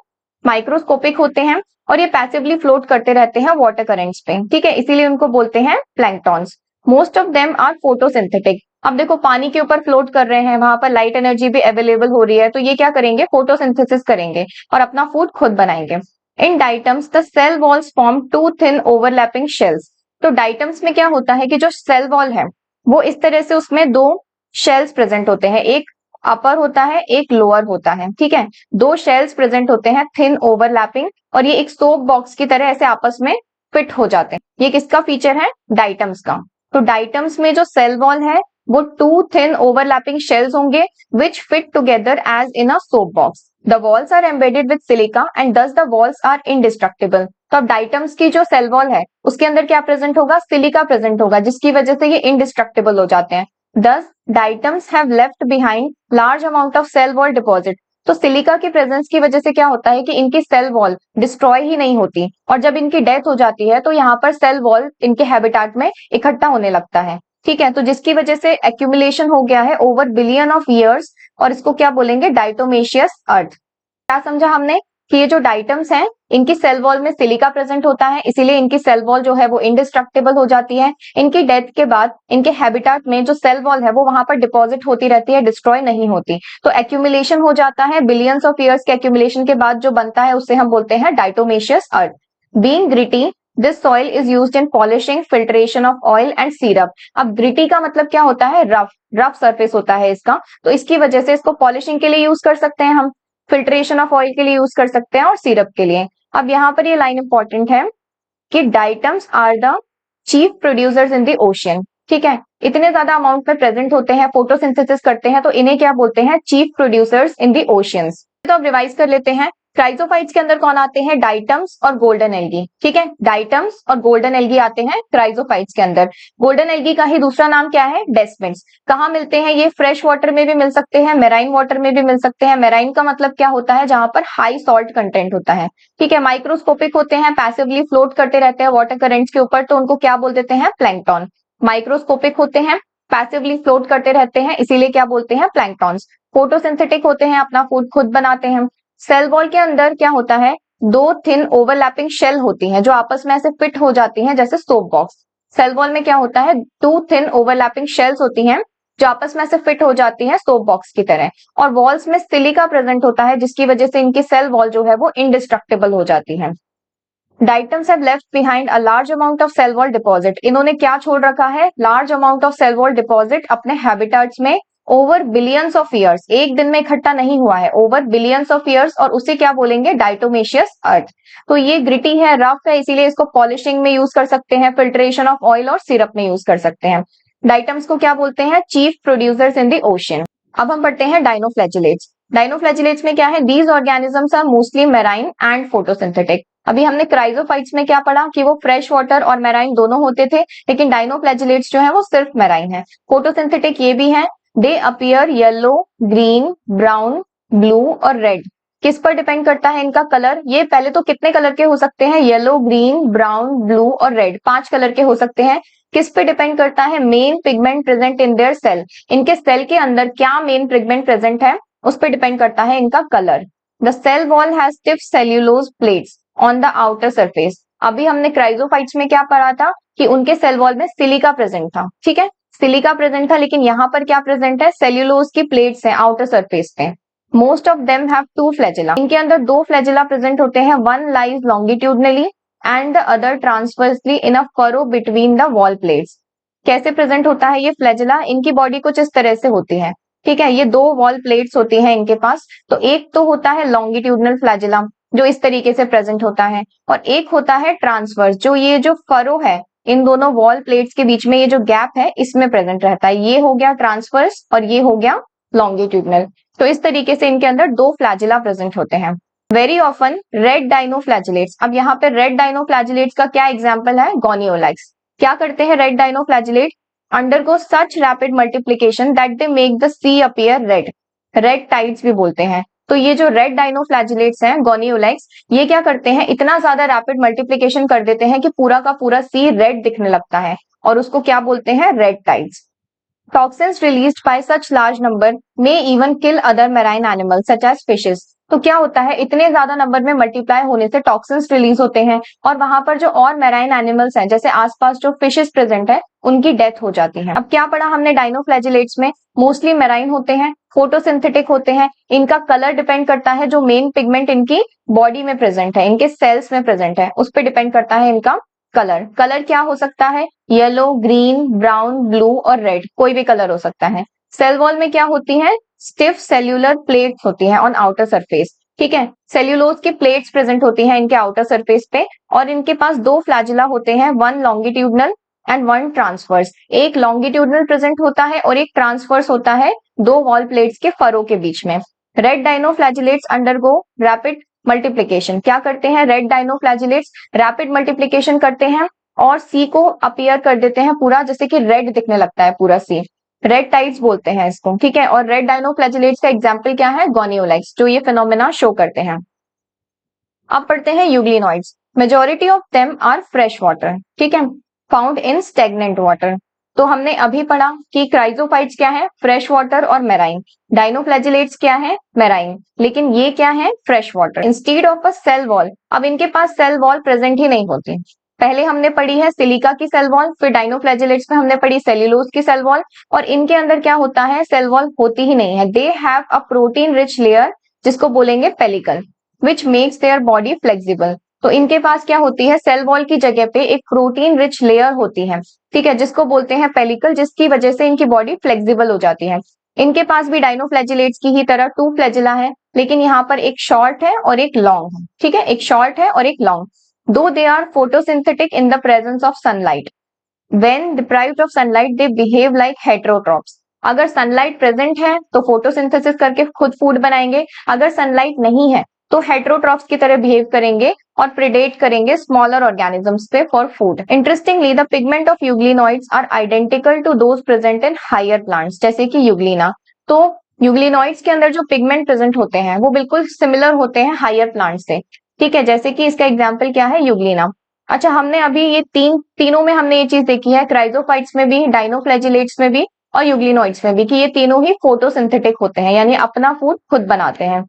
माइक्रोस्कोपिक होते हैं और ये पैसिवली फ्लोट करते रहते हैं वाटर करेंट्स पे, ठीक है, इसीलिए उनको बोलते हैं planktons. Most of them are photosynthetic. अब देखो पानी के ऊपर फ्लोट कर रहे हैं, वहां पर लाइट एनर्जी भी अवेलेबल हो रही है, तो ये क्या करेंगे? फोटोसिंथेसिस करेंगे और अपना फूड खुद बनाएंगे। In diatoms the cell walls form two thin overlapping shells. तो डाइटम्स में क्या होता है कि जो सेल वॉल है वो इस तरह से उसमें दो शेल्स प्रेजेंट होते हैं, एक अपर होता है एक लोअर होता है, ठीक है। दो शेल्स प्रेजेंट होते हैं थिन ओवरलैपिंग, और ये एक सोप बॉक्स की तरह ऐसे आपस में फिट हो जाते हैं। ये किसका फीचर है? डाइटम्स का। तो डाइटम्स में जो सेल वॉल है वो टू थिन ओवरलैपिंग शेल्स होंगे which fit together as in a soap box. The walls are embedded with silica and thus the walls are indestructible. तो अब डाइटम्स की जो सेल वॉल है उसके अंदर क्या प्रेजेंट होगा? सिलिका प्रेजेंट होगा, जिसकी वजह से ये इंडिस्ट्रक्टिबल हो जाते हैं। Thus diatoms have left behind large amount of cell wall deposit. तो सिलिका की प्रेजेंस की वजह से क्या होता है कि इनकी सेल वॉल डिस्ट्रॉय ही नहीं होती, और जब इनकी डेथ हो जाती है तो यहाँ पर सेल वॉल इनके हैबिटेट में इकट्ठा होने लगता है, ठीक है। तो जिसकी वजह से एक्यूमुलेशन हो गया है ओवर बिलियन ऑफ ईयर्स, और इसको क्या बोलेंगे? डाइटोमेशियस अर्थ। क्या समझा हमने? कि ये जो डाइटम्स हैं इनकी सेल वॉल में सिलिका प्रेजेंट होता है, इसीलिए इनकी सेल वॉल जो है वो इंडिस्ट्रक्टिबल हो जाती है। इनकी डेथ के बाद इनके हैबिटेट में जो सेल वॉल है वो वहां पर डिपॉजिट होती रहती है, डिस्ट्रॉय नहीं होती। तो एक्यूमुलेशन हो जाता है, बिलियंस ऑफ ईयर्स के एक्यूमुलेशन के बाद जो बनता है उससे हम बोलते हैं diatomaceous earth. Being gritty this soil is used in polishing, filtration of oil and syrup. अब ग्रिटी का मतलब क्या होता है? रफ, रफ सरफेस होता है इसका, तो इसकी वजह से इसको पॉलिशिंग के लिए यूज कर सकते हैं हम, फिल्ट्रेशन ऑफ ऑयल के लिए यूज कर सकते हैं और सिरप के लिए। अब यहाँ पर ये लाइन इंपॉर्टेंट है कि diatoms are the chief producers in the ocean, ठीक है। इतने ज्यादा अमाउंट में प्रेजेंट होते हैं, फोटोसिंथेसिस करते हैं, तो इन्हें क्या बोलते हैं? Chief producers in the oceans. तो अब रिवाइज कर लेते हैं। क्राइजोफाइट्स के अंदर कौन आते हैं? डाइटम्स और गोल्डन एल्गी, ठीक है। डाइटम्स और गोल्डन एल्गी आते हैं क्राइजोफाइट्स के अंदर। गोल्डन एल्गी का ही दूसरा नाम क्या है? डेस्मिड्स। कहाँ मिलते हैं ये? फ्रेश वाटर में भी मिल सकते हैं, मेराइन वाटर में भी मिल सकते हैं। मेराइन का मतलब क्या होता है? जहां पर हाई सॉल्ट कंटेंट होता है, ठीक है। माइक्रोस्कोपिक होते हैं, पैसिवली फ्लोट करते रहते हैं वाटर करेंट्स के ऊपर, तो उनको क्या बोल देते हैं? प्लैंक्टन। माइक्रोस्कोपिक होते हैं, पैसिवली फ्लोट करते रहते हैं, इसीलिए क्या बोलते हैं? प्लैंक्टॉन्स। फोटोसिंथेटिक होते हैं, अपना फूड खुद बनाते हैं। सेल वॉल के अंदर क्या होता है? दो थिन ओवरलैपिंग शेल होती हैं जो आपस में ऐसे फिट हो जाती हैं जैसे सोप बॉक्स। सेल वॉल में क्या होता है? टू थिन ओवरलैपिंग शेल्स होती हैं जो आपस में ऐसे फिट हो जाती हैं सोप बॉक्स की तरह, और वॉल्स में सिलिका प्रेजेंट होता है जिसकी वजह से इनकी सेल वॉल जो है वो इंडिस्ट्रक्टिबल हो जाती है। Diatoms have left behind a large amount of cell wall deposit. इन्होंने क्या छोड़ रखा है? Large amount of cell wall deposit अपने हैबिटेट्स में ओवर बिलियंस ऑफ ईयर्स। एक दिन में इकट्ठा नहीं हुआ है, ओवर बिलियंस ऑफ ईयर्स, और उसे क्या बोलेंगे? डाइटोमेशियस अर्थ। तो ये ग्रिटी है, रफ है, इसीलिए इसको पॉलिशिंग में यूज कर सकते हैं, फिल्ट्रेशन ऑफ ऑयल और सिरप में यूज कर सकते हैं। डाइटम्स को क्या बोलते हैं? Chief producers in the ocean. अब हम पढ़ते हैं डाइनोफ्लैजिलेट्स। डाइनोफ्लैजिलेट्स में क्या है? These organisms are mostly marine and photosynthetic. अभी हमने क्राइजोफाइट्स में क्या पढ़ा कि वो फ्रेश वाटर और मेराइन दोनों होते थे, लेकिन डाइनोफ्लैजिलेट्स जो है वो सिर्फ मेराइन है। फोटोसिंथेटिक ये भी है। दे appear yellow, green, brown, blue और रेड, किस पर डिपेंड करता है इनका कलर? ये पहले तो कितने कलर के हो सकते हैं? येलो, ग्रीन, ब्राउन, ब्लू और रेड, 5 कलर के हो सकते हैं। किस पे डिपेंड करता है? Main pigment present in their cell, इनके सेल के अंदर क्या मेन पिगमेंट प्रेजेंट है उस पे डिपेंड करता है इनका colour. The cell wall has stiff cellulose plates on the outer surface. अभी हमने क्राइजोफाइट्स में क्या पढ़ा था कि उनके सेल वॉल में सिलिका प्रेजेंट था, ठीक है, सिलिका प्रेजेंट था, लेकिन यहाँ पर क्या प्रेजेंट है? सेल्यूलोज की प्लेट्स है आउटर सरफेस पे। Most of them have 2 flagella, इनके अंदर 2 फ्लैजिला प्रेजेंट होते हैं, one lies longitudinally and the other transversely in a furrow between the wall plates. कैसे प्रेजेंट होता है ये फ्लैजिला? इनकी बॉडी कुछ इस तरह से होती है, ठीक है, ये 2 वॉल प्लेट्स होती हैं इनके पास। तो एक तो होता है लॉन्गिट्यूडनल फ्लैजिला जो इस तरीके से प्रेजेंट होता है, और एक होता है ट्रांसवर्स जो ये जो फरो है इन दोनों वॉल प्लेट्स के बीच में, ये जो गैप है इसमें प्रेजेंट रहता है। ये हो गया ट्रांसवर्स और ये हो गया लॉन्गिट्यूडनल। तो इस तरीके से इनके अंदर 2 फ्लैजिला प्रेजेंट होते हैं। Very often red dinoflagellates. अब यहाँ पे रेड डाइनोफ्लैजिलेट्स का क्या एग्जाम्पल है? गोनियोलाइट्स। क्या करते हैं red dinoflagellate? Undergo such rapid multiplication that they make the sea appear red, red tides भी बोलते हैं। तो ये जो रेड डाइनोफ्लैजिलेट्स हैं गोनियोलाइट्स, ये क्या करते हैं? इतना ज्यादा रैपिड मल्टीप्लीकेशन कर देते हैं कि पूरा का पूरा सी रेड दिखने लगता है, और उसको क्या बोलते हैं? Red tides. Toxins released by such large number may even kill other marine animals such as fishes. तो क्या होता है? इतने ज्यादा नंबर में मल्टीप्लाई होने से टॉक्सिन्स रिलीज होते हैं और वहां पर जो और मैराइन एनिमल्स हैं जैसे आसपास जो फिशेस प्रेजेंट है उनकी डेथ हो जाती है। अब क्या पढ़ा हमने डाइनोफ्लैजिलेट्स में? मोस्टली मैराइन होते हैं, फोटोसिंथेटिक होते हैं, इनका कलर डिपेंड करता है जो मेन पिगमेंट इनकी बॉडी में प्रेजेंट है, इनके सेल्स में प्रेजेंट है, उस पर डिपेंड करता है इनका कलर। कलर क्या हो सकता है? येलो, ग्रीन, ब्राउन, ब्लू और रेड, कोई भी कलर हो सकता है। सेल वॉल में क्या होती है? स्टिफ सेल्यूलर प्लेट्स होती हैं ऑन आउटर सरफेस, ठीक है, सेल्यूलोज की प्लेट्स प्रेजेंट होती हैं इनके आउटर सरफेस पे, और इनके पास 2 फ्लैजिला होते हैं, one longitudinal and one transverse. एक लॉन्गिट्यूडनल प्रेजेंट होता है और एक ट्रांसवर्स होता है 2 वॉल प्लेट्स के फरो के बीच में। Red dinoflagellates undergo rapid multiplication. क्या करते हैं रेड डाइनोफ्लैजिलेट्स? रैपिड मल्टीप्लीकेशन करते हैं और सी को अपीयर कर देते हैं पूरा, जैसे कि रेड दिखने लगता है पूरा सी, रेड टाइड्स बोलते हैं इसको, ठीक है। और रेड डाइनोफ्लैजिलेट्स का एग्जांपल क्या है? गोनियोलाइट्स, जो ये फिनोमेना शो करते हैं। अब पढ़ते हैं euglenoids. Majority of them are fresh water, ठीक है, फाउंड इन स्टेगनेंट वाटर। तो हमने अभी पढ़ा कि क्राइजोफाइट्स क्या है? फ्रेश वाटर और मेराइन। डाइनोफ्लैजिलेट्स क्या है? मेराइन। लेकिन ये क्या है? Fresh water. Instead of a cell wall, अब इनके पास सेल वॉल प्रेजेंट ही नहीं होती। पहले हमने पढ़ी है सिलिका की सेल वॉल, फिर डाइनोफ्लैजिलेट्स में हमने पढ़ी सेल्यूलोज की सेल वॉल, और इनके अंदर क्या होता है? सेल वॉल होती ही नहीं है। दे have a protein rich layer जिसको बोलेंगे pellicle, which makes their body flexible. तो इनके पास क्या होती है? सेल वॉल की जगह पे एक प्रोटीन रिच लेयर होती है, ठीक है, जिसको बोलते हैं पेलिकल, जिसकी वजह से इनकी बॉडी फ्लेक्सिबल हो जाती है। इनके पास भी डाइनोफ्लैजिलेट्स की ही तरह 2 फ्लैजिला है, लेकिन यहाँ पर एक शॉर्ट है और एक लॉन्ग है, ठीक है, एक शॉर्ट है और एक long. Though they are photosynthetic in the presence of sunlight, when deprived of sunlight they behave like heterotrophs. अगर सनलाइट प्रेजेंट है तो फोटोसिंथेसिस करके खुद फूड बनाएंगे, अगर सनलाइट नहीं है तो हेटेरोट्रॉप्स की तरह बिहेव करेंगे और प्रेडेट करेंगे स्मॉलर ऑर्गेनिजम्स पे for food. Interestingly the pigment of euglenoids are identical to those present in higher plants, जैसे कि यूग्लिना। तो यूग्लिनॉइड्स के अंदर जो पिगमेंट प्रेजेंट होते हैं वो बिल्कुल सिमिलर होते हैं हायर प्लांट से, ठीक है, जैसे कि इसका एग्जाम्पल क्या है? यूग्लिना। अच्छा, हमने अभी ये तीनों में हमने ये चीज देखी है, क्राइजोफाइट्स में भी, डाइनोफ्लैजिलेट्स में भी और यूग्लिनॉइड्स में भी, कि ये तीनों ही फोटोसिंथेटिक होते हैं, यानी अपना फूड खुद बनाते हैं।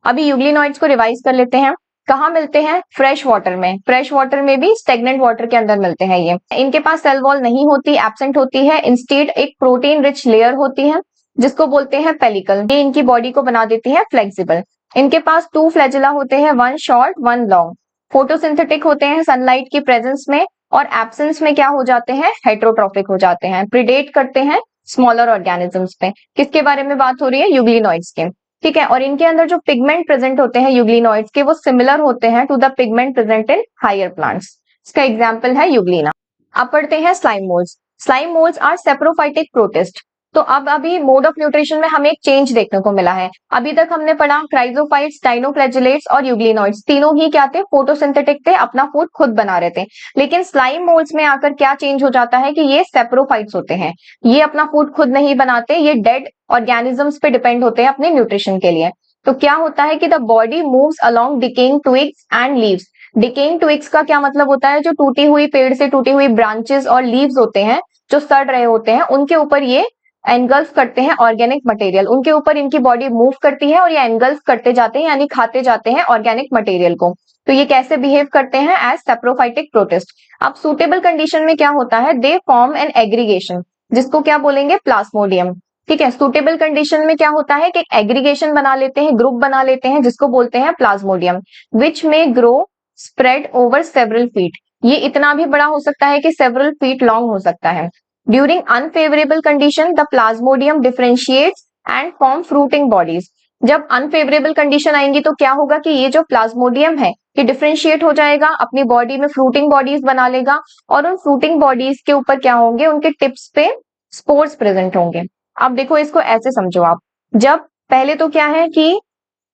अभी यूग्लिनॉइड्स को रिवाइज कर लेते हैं। कहाँ मिलते हैं? फ्रेश वाटर में, फ्रेश वाटर में भी स्टेगनेंट वाटर के अंदर मिलते हैं ये। इनके पास सेल वॉल नहीं होती, एब्सेंट होती है, इंस्टेड एक प्रोटीन रिच लेयर होती है जिसको बोलते हैं पेलिकल, ये इनकी बॉडी को बना देती है फ्लेक्सिबल। इनके पास 2 फ्लैजिला होते हैं, one short one long. Photosynthetic होते हैं सनलाइट की प्रेजेंस में, और एब्सेंस में क्या हो जाते हैं? हेटेरोट्रॉफिक हो जाते हैं, प्रिडेट करते हैं स्मॉलर ऑर्गेनिजम्स पे। किसके बारे में बात हो रही है? यूग्लिनॉइड्स के, ठीक है। और इनके अंदर जो पिगमेंट प्रेजेंट होते हैं यूग्लिनॉइड्स के, वो सिमिलर होते हैं to the pigment present in higher plants. इसका एग्जांपल है यूग्लिना। अब पढ़ते हैं slime moulds. Slime moulds are saprophytic protist. तो अब अभी मोड ऑफ न्यूट्रिशन में हमें एक चेंज देखने को मिला है। अभी तक हमने पढ़ा क्राइजोफाइट्स, डाइनोफ्लैजिलेट्स और यूग्लिनॉइड्स, तीनों ही क्या थे? फोटोसिंथेटिक थे, अपना फूड खुद बना रहे थे। लेकिन स्लाइम मोल्ड्स में आकर क्या चेंज हो जाता है कि ये सेप्रोफाइट्स होते हैं, ये अपना फूड खुद नहीं बनाते, ये डेड ऑर्गेनिजम्स पे डिपेंड होते हैं अपने न्यूट्रिशन के लिए। तो क्या होता है कि the body moves along decaying twigs and leaves. Decaying twigs का क्या मतलब होता है, जो टूटी हुई पेड़ से टूटी हुई ब्रांचेस और लीव्स होते हैं जो सड़ रहे होते हैं, उनके ऊपर ये एनगल्फ करते हैं ऑर्गेनिक मटेरियल, उनके ऊपर इनकी बॉडी मूव करती है और ये एनगल्फ करते जाते हैं यानी खाते जाते हैं ऑर्गेनिक मटेरियल को। तो ये कैसे बिहेव करते हैं, एज सेप्रोफाइटिक प्रोटिस्ट। अब सुटेबल कंडीशन में क्या होता है, दे फॉर्म एन एग्रीगेशन, जिसको क्या बोलेंगे, प्लाज्मोडियम। ठीक है, सुटेबल कंडीशन में क्या होता है कि एग्रीगेशन बना लेते हैं, ग्रुप बना लेते हैं, जिसको बोलते हैं प्लाज्मोडियम, विच में grow spread over several feet. ये इतना भी बड़ा हो सकता है कि सेवरल फीट लॉन्ग हो सकता है। During unfavourable condition the Plasmodium differentiates and form fruiting bodies. जब अनफेवरेबल कंडीशन आएंगी तो क्या होगा कि ये जो प्लाज्मोडियम है ये डिफरेंशिएट हो जाएगा, अपनी बॉडी में फ्रूटिंग बॉडीज बना लेगा और उन फ्रूटिंग बॉडीज के ऊपर क्या होंगे, उनके टिप्स पे स्पोर्स प्रेजेंट होंगे। अब देखो इसको ऐसे समझो आप, जब पहले तो क्या है कि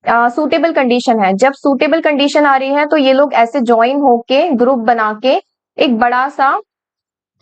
सूटेबल कंडीशन है, जब सूटेबल कंडीशन आ रही है तो ये लोग ऐसे ज्वाइन होके ग्रुप बना के एक बड़ा सा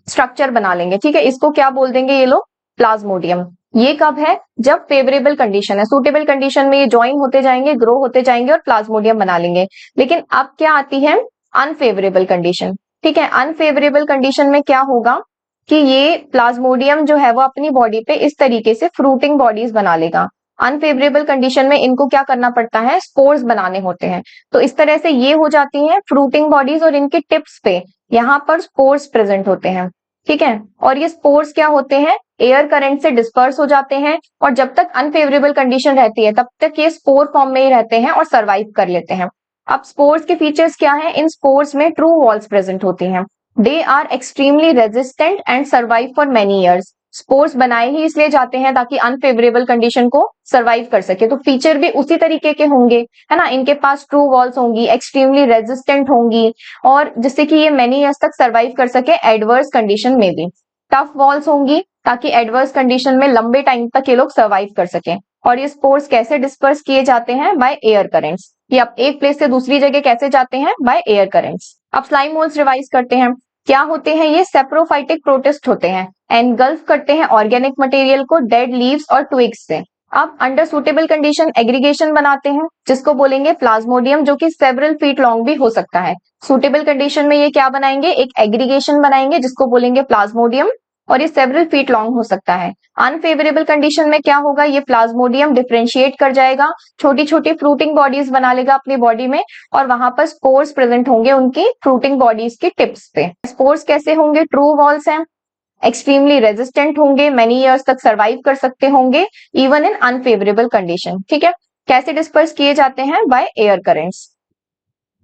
स्ट्रक्चर बना लेंगे। ठीक है, इसको क्या बोल देंगे ये लोग, प्लाज्मोडियम। ये कब है, जब फेवरेबल कंडीशन है। सूटेबल कंडीशन में ये ज्वाइन होते जाएंगे, ग्रो होते जाएंगे और प्लाज्मोडियम बना लेंगे। लेकिन अब क्या आती है, अनफेवरेबल कंडीशन। ठीक है, अनफेवरेबल कंडीशन में क्या होगा कि ये प्लाज्मोडियम जो है वो अपनी बॉडी पे इस तरीके से फ्रूटिंग बॉडीज बना लेगा। अनफेवरेबल कंडीशन में इनको क्या करना पड़ता है, स्पोर्स बनाने होते हैं। तो इस तरह से ये हो जाती हैं फ्रूटिंग बॉडीज और इनके टिप्स पे यहाँ पर स्पोर्स प्रेजेंट होते हैं। ठीक है, और ये स्पोर्स क्या होते हैं, एयर करंट से डिस्पर्स हो जाते हैं और जब तक अनफेवरेबल कंडीशन रहती है तब तक ये स्पोर फॉर्म में ही रहते हैं और सरवाइव कर लेते हैं। अब स्पोर्स के फीचर्स क्या हैं, इन स्पोर्स में ट्रू वॉल्स प्रेजेंट होती हैं। They are extremely resistant and survive for many years. Spores बनाए ही इसलिए जाते हैं ताकि अनफेवरेबल कंडीशन को सर्वाइव कर सके, तो फीचर भी उसी तरीके के होंगे, है ना। इनके पास ट्रू वॉल्स होंगी, एक्सट्रीमली रेजिस्टेंट होंगी और जिससे कि ये मेनी ईयर्स तक सर्वाइव कर सके एडवर्स कंडीशन में भी। टफ वॉल्स होंगी ताकि एडवर्स कंडीशन में लंबे टाइम तक ये लोग सर्वाइव कर सके। और ये स्पोर्स कैसे डिस्पर्स किए जाते हैं, बाय एयर करेंट्स। ये अब एक प्लेस से दूसरी जगह कैसे जाते हैं, बाय एयर करेंट्स। अब स्लाइम मोल्स रिवाइज करते हैं, क्या होते हैं, ये सेप्रोफाइटिक प्रोटिस्ट होते हैं, एनगल्फ करते हैं ऑर्गेनिक मटेरियल को डेड लीव्स और ट्विग्स से। अब अंडर सुटेबल कंडीशन एग्रीगेशन बनाते हैं जिसको बोलेंगे प्लाज्मोडियम, जो कि सेवरल फीट लॉन्ग भी हो सकता है। सुटेबल कंडीशन में ये क्या बनाएंगे, एक एग्रीगेशन बनाएंगे जिसको बोलेंगे प्लाज्मोडियम और ये सेवरल फीट लॉन्ग हो सकता है। अनफेवरेबल कंडीशन में क्या होगा, ये प्लाज्मोडियम डिफरेंशिएट कर जाएगा, छोटी छोटी फ्रूटिंग बॉडीज बना लेगा अपनी बॉडी में और वहां पर स्पोर्स प्रेजेंट होंगे उनकी फ्रूटिंग बॉडीज की टिप्स पे। स्पोर्स कैसे होंगे, ट्रू वॉल्स हैं, एक्सट्रीमली रेजिस्टेंट होंगे, मेनी ईयर्स तक सर्वाइव कर सकते होंगे इवन इन अनफेवरेबल कंडीशन। ठीक है, कैसे डिस्पर्स किए जाते हैं, बाय एयर करेंट्स।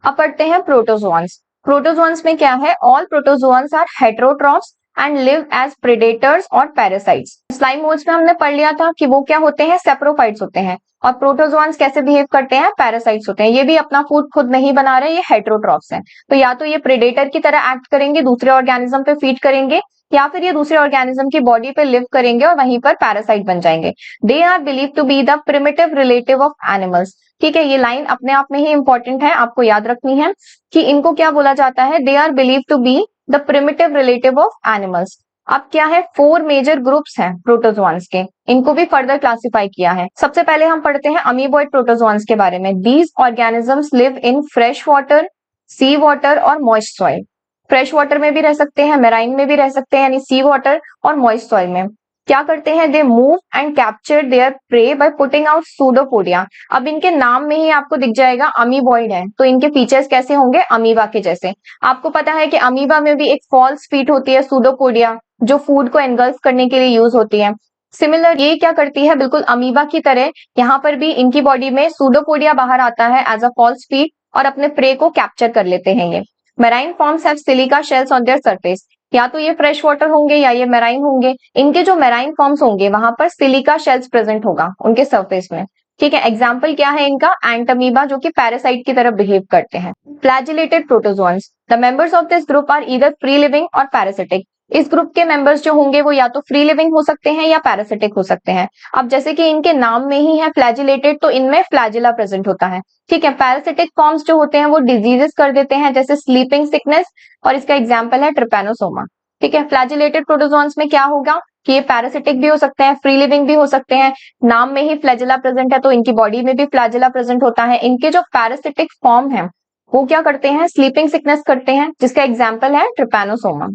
अब पढ़ते हैं प्रोटोजोन्स। प्रोटोजोन्स में क्या है, all protozoans are heterotrophs and live as predators और पैरासाइट्स। स्लाइम मोल्स में हमने पढ़ लिया था कि वो क्या होते हैं, सेप्रोफाइट्स होते हैं और प्रोटोजोन्स कैसे बिहेव करते हैं, पैरासाइट्स होते हैं। ये भी अपना फूड खुद नहीं बना रहे, ये हेटेरोट्रॉफ्स हैं। तो या तो ये प्रेडेटर की तरह एक्ट करेंगे, दूसरे ऑर्गेनिज्म पे फीड करेंगे, या फिर ये दूसरे ऑर्गेनिज्म की बॉडी पे लिव करेंगे और वहीं पर पैरासाइट बन जाएंगे। They are believe to be the primitive relative of animals. ठीक है, ये लाइन अपने आप में ही इंपॉर्टेंट है, आपको याद रखनी है कि इनको क्या बोला जाता है, they are believe to be the primitive relative of animals. अब क्या है, 4 मेजर ग्रुप्स हैं प्रोटोजोन्स के, इनको भी फर्दर क्लासिफाई किया है। सबसे पहले हम पढ़ते हैं अमीबॉइड प्रोटोजोन्स के बारे में। These organisms live in fresh water, sea water और मॉइस्ट सॉइल। फ्रेश वाटर में भी रह सकते हैं, मेराइन में भी रह सकते हैं, यानी सी वाटर और मॉइस्ट सॉइल में। क्या करते हैं, they move and capture there pray by putting out pseudopodia. अब इनके नाम में ही आपको दिख जाएगा अमीबॉइड है, तो इनके फीचर्स कैसे होंगे, अमीबा के जैसे। आपको पता है कि अमीबा में भी एक फॉल्स फीट होती है सूडोपोडिया, जो फूड को एनगल्फ करने के लिए यूज होती है। सिमिलर ये क्या करती है, बिल्कुल अमीबा की तरह यहाँ पर भी इनकी बॉडी में सूडोपोडिया बाहर आता है एज अ फॉल्स फीट और अपने प्रे को कैप्चर कर लेते हैं ये। Marine forms have silica shells on their surface. या तो ये फ्रेश वाटर होंगे या ये मेराइन होंगे। इनके जो मेराइन फॉर्म्स होंगे वहां पर सिलिका शेल्स प्रेजेंट होगा उनके सरफेस में। ठीक है, एग्जाम्पल क्या है इनका, एंटमीबा, जो कि पैरासाइट की तरह बिहेव करते हैं। Flagellated protozoans, the members of this group are either free living और पैरासिटिक। इस ग्रुप के मेंबर्स जो होंगे वो या तो फ्री लिविंग हो सकते हैं या पैरासिटिक हो सकते हैं। अब जैसे कि इनके नाम में ही है फ्लैजिलेटेड, तो इनमें फ्लैजिला प्रेजेंट होता है। ठीक है, पैरासिटिक फॉर्म्स जो होते हैं वो डिजीजेस कर देते हैं, जैसे स्लीपिंग सिकनेस, और इसका एग्जाम्पल है ट्रिपेनोसोमा। ठीक है, फ्लैजिलेटेड प्रोटोजोन्स में क्या होगा कि ये पैरासिटिक भी हो सकते हैं, फ्री लिविंग भी हो सकते हैं। नाम में ही फ्लैजिला प्रेजेंट है तो इनकी बॉडी में भी फ्लैजिला प्रेजेंट होता है। इनके जो पैरासिटिक फॉर्म है वो क्या करते हैं, स्लीपिंग सिकनेस करते हैं, जिसका एग्जाम्पल है ट्रिपैनोसोमा।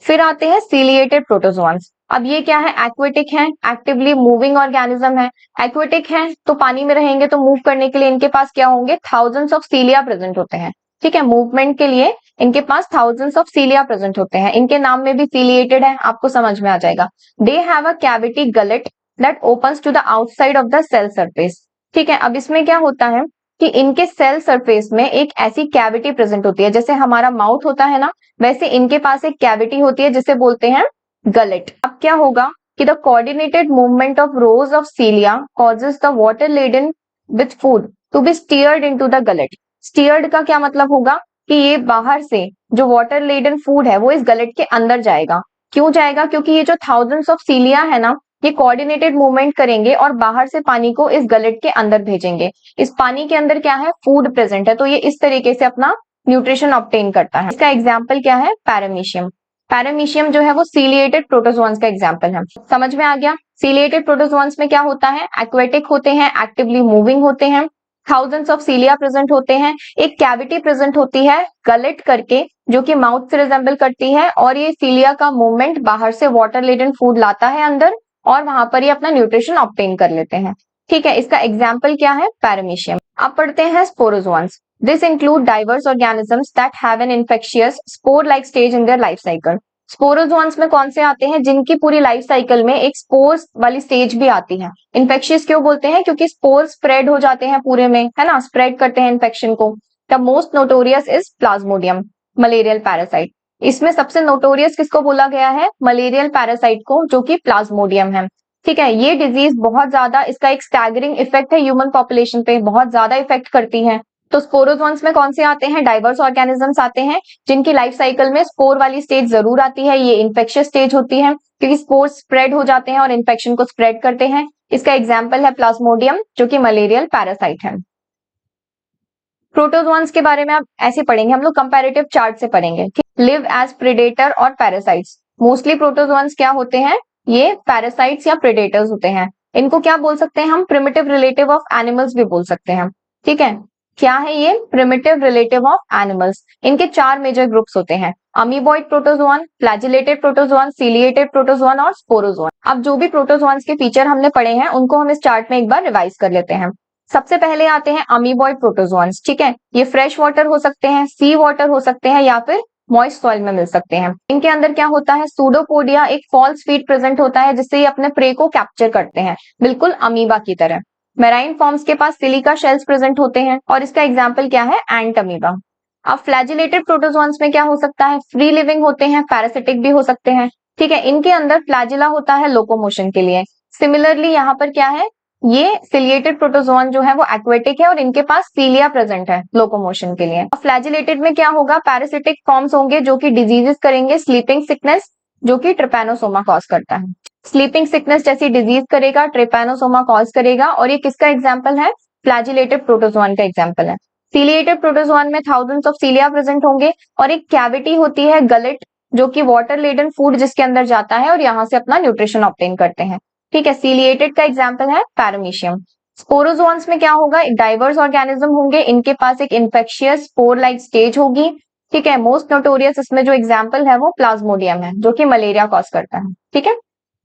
फिर आते हैं सीलिएटेड प्रोटोजोआंस। अब ये क्या है, एक्वेटिक है, एक्टिवली मूविंग ऑर्गेनिज्म है। एक्वेटिक है तो पानी में रहेंगे तो मूव करने के लिए इनके पास क्या होंगे, थाउजेंड्स ऑफ सीलिया प्रेजेंट होते हैं। ठीक है, मूवमेंट के लिए इनके पास थाउजेंड्स ऑफ सीलिया प्रेजेंट होते हैं। इनके नाम में भी सीलिएटेड है, आपको समझ में आ जाएगा। They have a cavity gullet that opens to the outside of the cell surface. ठीक है, अब इसमें क्या होता है कि इनके सेल सरफेस में एक ऐसी कैविटी प्रेजेंट होती है, जैसे हमारा माउथ होता है ना, वैसे इनके पास एक कैविटी होती है जिसे बोलते हैं गलेट। अब क्या होगा कि the coordinated movement of rows of cilia causes the water laden with food to be steered into the gullet. Steered का क्या मतलब होगा कि ये बाहर से जो वाटर लेडन फूड है वो इस गलेट के अंदर जाएगा। क्यों जाएगा, क्योंकि ये जो थाउजेंड्स ऑफ सीलिया है ना, ये कोऑर्डिनेटेड मूवमेंट करेंगे और बाहर से पानी को इस गलेट के अंदर भेजेंगे। इस पानी के अंदर क्या है, फूड प्रेजेंट है, तो ये इस तरीके से अपना न्यूट्रिशन ऑब्टेन करता है। इसका एग्जाम्पल क्या है, पैरामीशियम। पैरामीशियम जो है वो सीलिएटेड प्रोटोजोआंस का एग्जाम्पल है। समझ में आ गया। सीलिएटेड प्रोटोजोआंस में क्या होता है, एक्वेटिक होते हैं, एक्टिवली मूविंग होते हैं, थाउजेंड्स ऑफ सीलिया प्रेजेंट होते हैं, एक कैविटी प्रेजेंट होती है गलेट करके जो कि माउथ से रिजेंबल करती है, और ये सीलिया का मूवमेंट बाहर से वाटर लेडन फूड लाता है अंदर और वहां पर ये अपना न्यूट्रिशन ऑब्टेन कर लेते हैं। ठीक है, इसका एग्जाम्पल क्या है, पैरामीशियम। अब पढ़ते हैं sporozoans. This include diverse organisms that have an infectious spore like stage in their life cycle. Sporozoans में कौन से आते हैं, जिनकी पूरी लाइफ साइकिल में एक स्पोर्स वाली स्टेज भी आती है। इन्फेक्शियस क्यों बोलते हैं, क्योंकि स्पोर स्प्रेड हो जाते हैं पूरे में, है ना, स्प्रेड करते हैं इन्फेक्शन को। The most notorious is Plasmodium malarial parasite. इसमें सबसे नोटोरियस किसको बोला गया है, मलेरियल पैरासाइट को, जो कि प्लाज्मोडियम है। ठीक है, ये डिजीज बहुत ज्यादा, इसका एक स्टैगरिंग इफेक्ट है ह्यूमन पॉपुलेशन पे, बहुत ज्यादा इफेक्ट करती है। तो स्पोरोजोन्स में कौन से आते हैं, डाइवर्स ऑर्गेनिजम्स आते हैं जिनकी लाइफ साइकिल में स्पोर वाली स्टेज जरूर आती है। ये इन्फेक्शियस स्टेज होती है क्योंकि स्पोर स्प्रेड हो जाते हैं और इन्फेक्शन को स्प्रेड करते हैं। इसका एग्जाम्पल है प्लाज्मोडियम जो कि मलेरियल पैरासाइट है। प्रोटोजोन्स के बारे में आप ऐसे पढ़ेंगे, हम लोग कंपैरेटिव चार्ट से पढ़ेंगे। लिव एज प्रेडेटर और पैरासाइट्स। मोस्टली प्रोटोजोन्स क्या होते हैं, ये पैरासाइट्स या प्रेडेटर्स होते हैं। इनको क्या बोल सकते हैं हम, प्रिमिटिव रिलेटिव ऑफ एनिमल्स भी बोल सकते हैं। ठीक है, क्या है ये, प्रिमिटिव रिलेटिव ऑफ एनिमल्स। इनके 4 मेजर ग्रुप्स होते हैं, amoeboid protozoan, flagellated protozoan, ciliated protozoan और स्पोरोजोआन। अब जो भी प्रोटोजोआंस के फीचर हमने पढ़े हैं उनको हम इस चार्ट में एक बार रिवाइज कर लेते हैं। सबसे पहले आते हैं अमीबॉइड प्रोटोजोआंस। ठीक है, ये फ्रेश वाटर हो सकते हैं, सी वाटर हो सकते हैं या फिर मॉइस्ट सॉइल में मिल सकते हैं। इनके अंदर क्या होता है, सूडोपोडिया, एक फॉल्स फीट प्रेजेंट होता है जिससे ये अपने प्रे को कैप्चर करते हैं, बिल्कुल अमीबा की तरह। मेराइन फॉर्म्स के पास सिलिका शेल्स प्रेजेंट होते हैं और इसका एग्जाम्पल क्या है, एंट अमीबा। अब फ्लैजिलेटेड प्रोटोजोआंस में क्या हो सकता है, फ्री लिविंग होते हैं, पैरासिटिक भी हो सकते हैं। ठीक है, इनके अंदर फ्लैजिला होता है लोकोमोशन के लिए। सिमिलरली यहाँ पर क्या है, ये सिलिएटेड प्रोटोजोआन जो है वो एक्वेटिक है और इनके पास सीलिया प्रेजेंट है लोकोमोशन के लिए। फ्लैजिलेटेड में क्या होगा, पैरासिटिक फॉर्म्स होंगे जो कि डिजीजेस करेंगे, स्लीपिंग सिकनेस जो कि ट्रिपैनोसोमा कॉज करता है। स्लीपिंग सिकनेस जैसी डिजीज करेगा, ट्रिपैनोसोमा कॉज करेगा, और ये किसका एग्जाम्पल है, फ्लैजिलेटेड प्रोटोजोआन का एग्जाम्पल है। सीलिएटेड प्रोटोजोआन में थाउजेंड्स ऑफ सीलिया प्रेजेंट होंगे और एक कैविटी होती है गलेट जो कि वाटर लेडन फूड जिसके अंदर जाता है और यहाँ से अपना न्यूट्रिशन ऑब्टेन करते हैं। ठीक है, सीलिएटेड का एग्जाम्पल है पैरामीशियम। स्पोरोजोन्स में क्या होगा, डाइवर्स ऑर्गेनिज्म होंगे, इनके पास एक इन्फेक्शियस स्पोर लाइक स्टेज होगी। ठीक है, मोस्ट नोटोरियस इसमें जो एग्जाम्पल है वो प्लाज्मोडियम है जो कि मलेरिया कॉज करता है। ठीक है,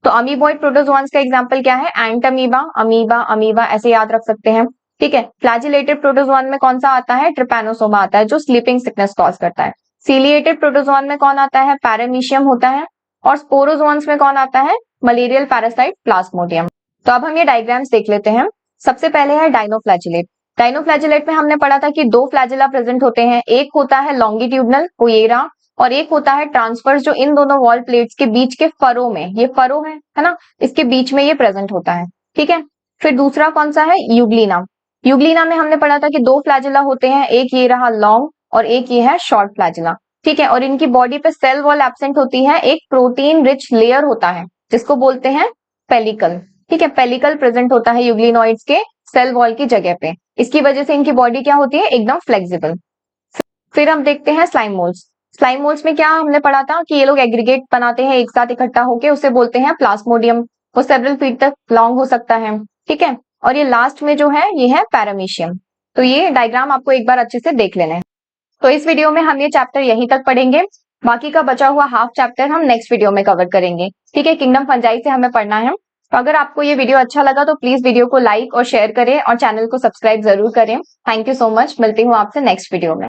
तो अमीबॉइड प्रोटोजोआंस का एग्जाम्पल क्या है, एंट अमीबा, अमीबा, अमीबा ऐसे याद रख सकते हैं। ठीक है, फ्लैजिलेटेड प्रोटोजोआन में कौन सा आता है, ट्रिपैनोसोमा आता है जो स्लीपिंग सिकनेस कॉज करता है। सीलिएटेड प्रोटोजोआन में कौन आता है, पैरामीशियम होता है, और स्पोरोजोन्स में कौन आता है, मलेरियल पैरासाइट प्लाज्मोडियम। तो अब हम ये डायग्राम्स देख लेते हैं। सबसे पहले है डायनोफ्लैजिलेट। डायनोफ्लैजिलेट में हमने पढ़ा था कि 2 फ्लैजिला प्रेजेंट होते हैं, एक होता है लॉन्गिट्यूडनल वो ये रहा, और एक होता है ट्रांसवर्स जो इन दोनों वॉल प्लेट्स के बीच के फरो में, ये फरो है ना, इसके बीच में ये प्रेजेंट होता है। ठीक है, फिर दूसरा कौन सा है, यूग्लिना। यूग्लिना में हमने पढ़ा था कि 2 फ्लैजिला होते हैं, एक ये रहा लॉन्ग और एक ये है शॉर्ट फ्लैजिला। ठीक है, और इनकी बॉडी पे सेल वॉल एब्सेंट होती है, एक प्रोटीन रिच लेयर होता है जिसको बोलते हैं पेलिकल। ठीक है, पेलिकल प्रेजेंट होता है यूग्लिनोइड्स के सेल वॉल की जगह पे, इसकी वजह से इनकी बॉडी क्या होती है, एकदम फ्लेक्सिबल। फिर हम देखते हैं स्लाइम मोल्स। स्लाइम मोल्ड्स में क्या हमने पढ़ा था कि ये लोग एग्रीगेट बनाते हैं एक साथ इकट्ठा होके, उसे बोलते हैं प्लाज्मोडियम। वो सेवरल फीट तक लॉन्ग हो सकता है, ठीक है। और ये लास्ट में जो है ये है पैरामीशियम। तो ये डायग्राम आपको एक बार अच्छे से देख लेना है। तो इस वीडियो में हम ये चैप्टर यहीं तक पढ़ेंगे, बाकी का बचा हुआ हाफ चैप्टर हम नेक्स्ट वीडियो में कवर करेंगे, ठीक है। किंगडम फंजाई से हमें पढ़ना है। तो अगर आपको ये वीडियो अच्छा लगा तो प्लीज वीडियो को लाइक और शेयर करें और चैनल को सब्सक्राइब जरूर करें। थैंक यू सो मच, मिलती हूँ आपसे नेक्स्ट वीडियो में।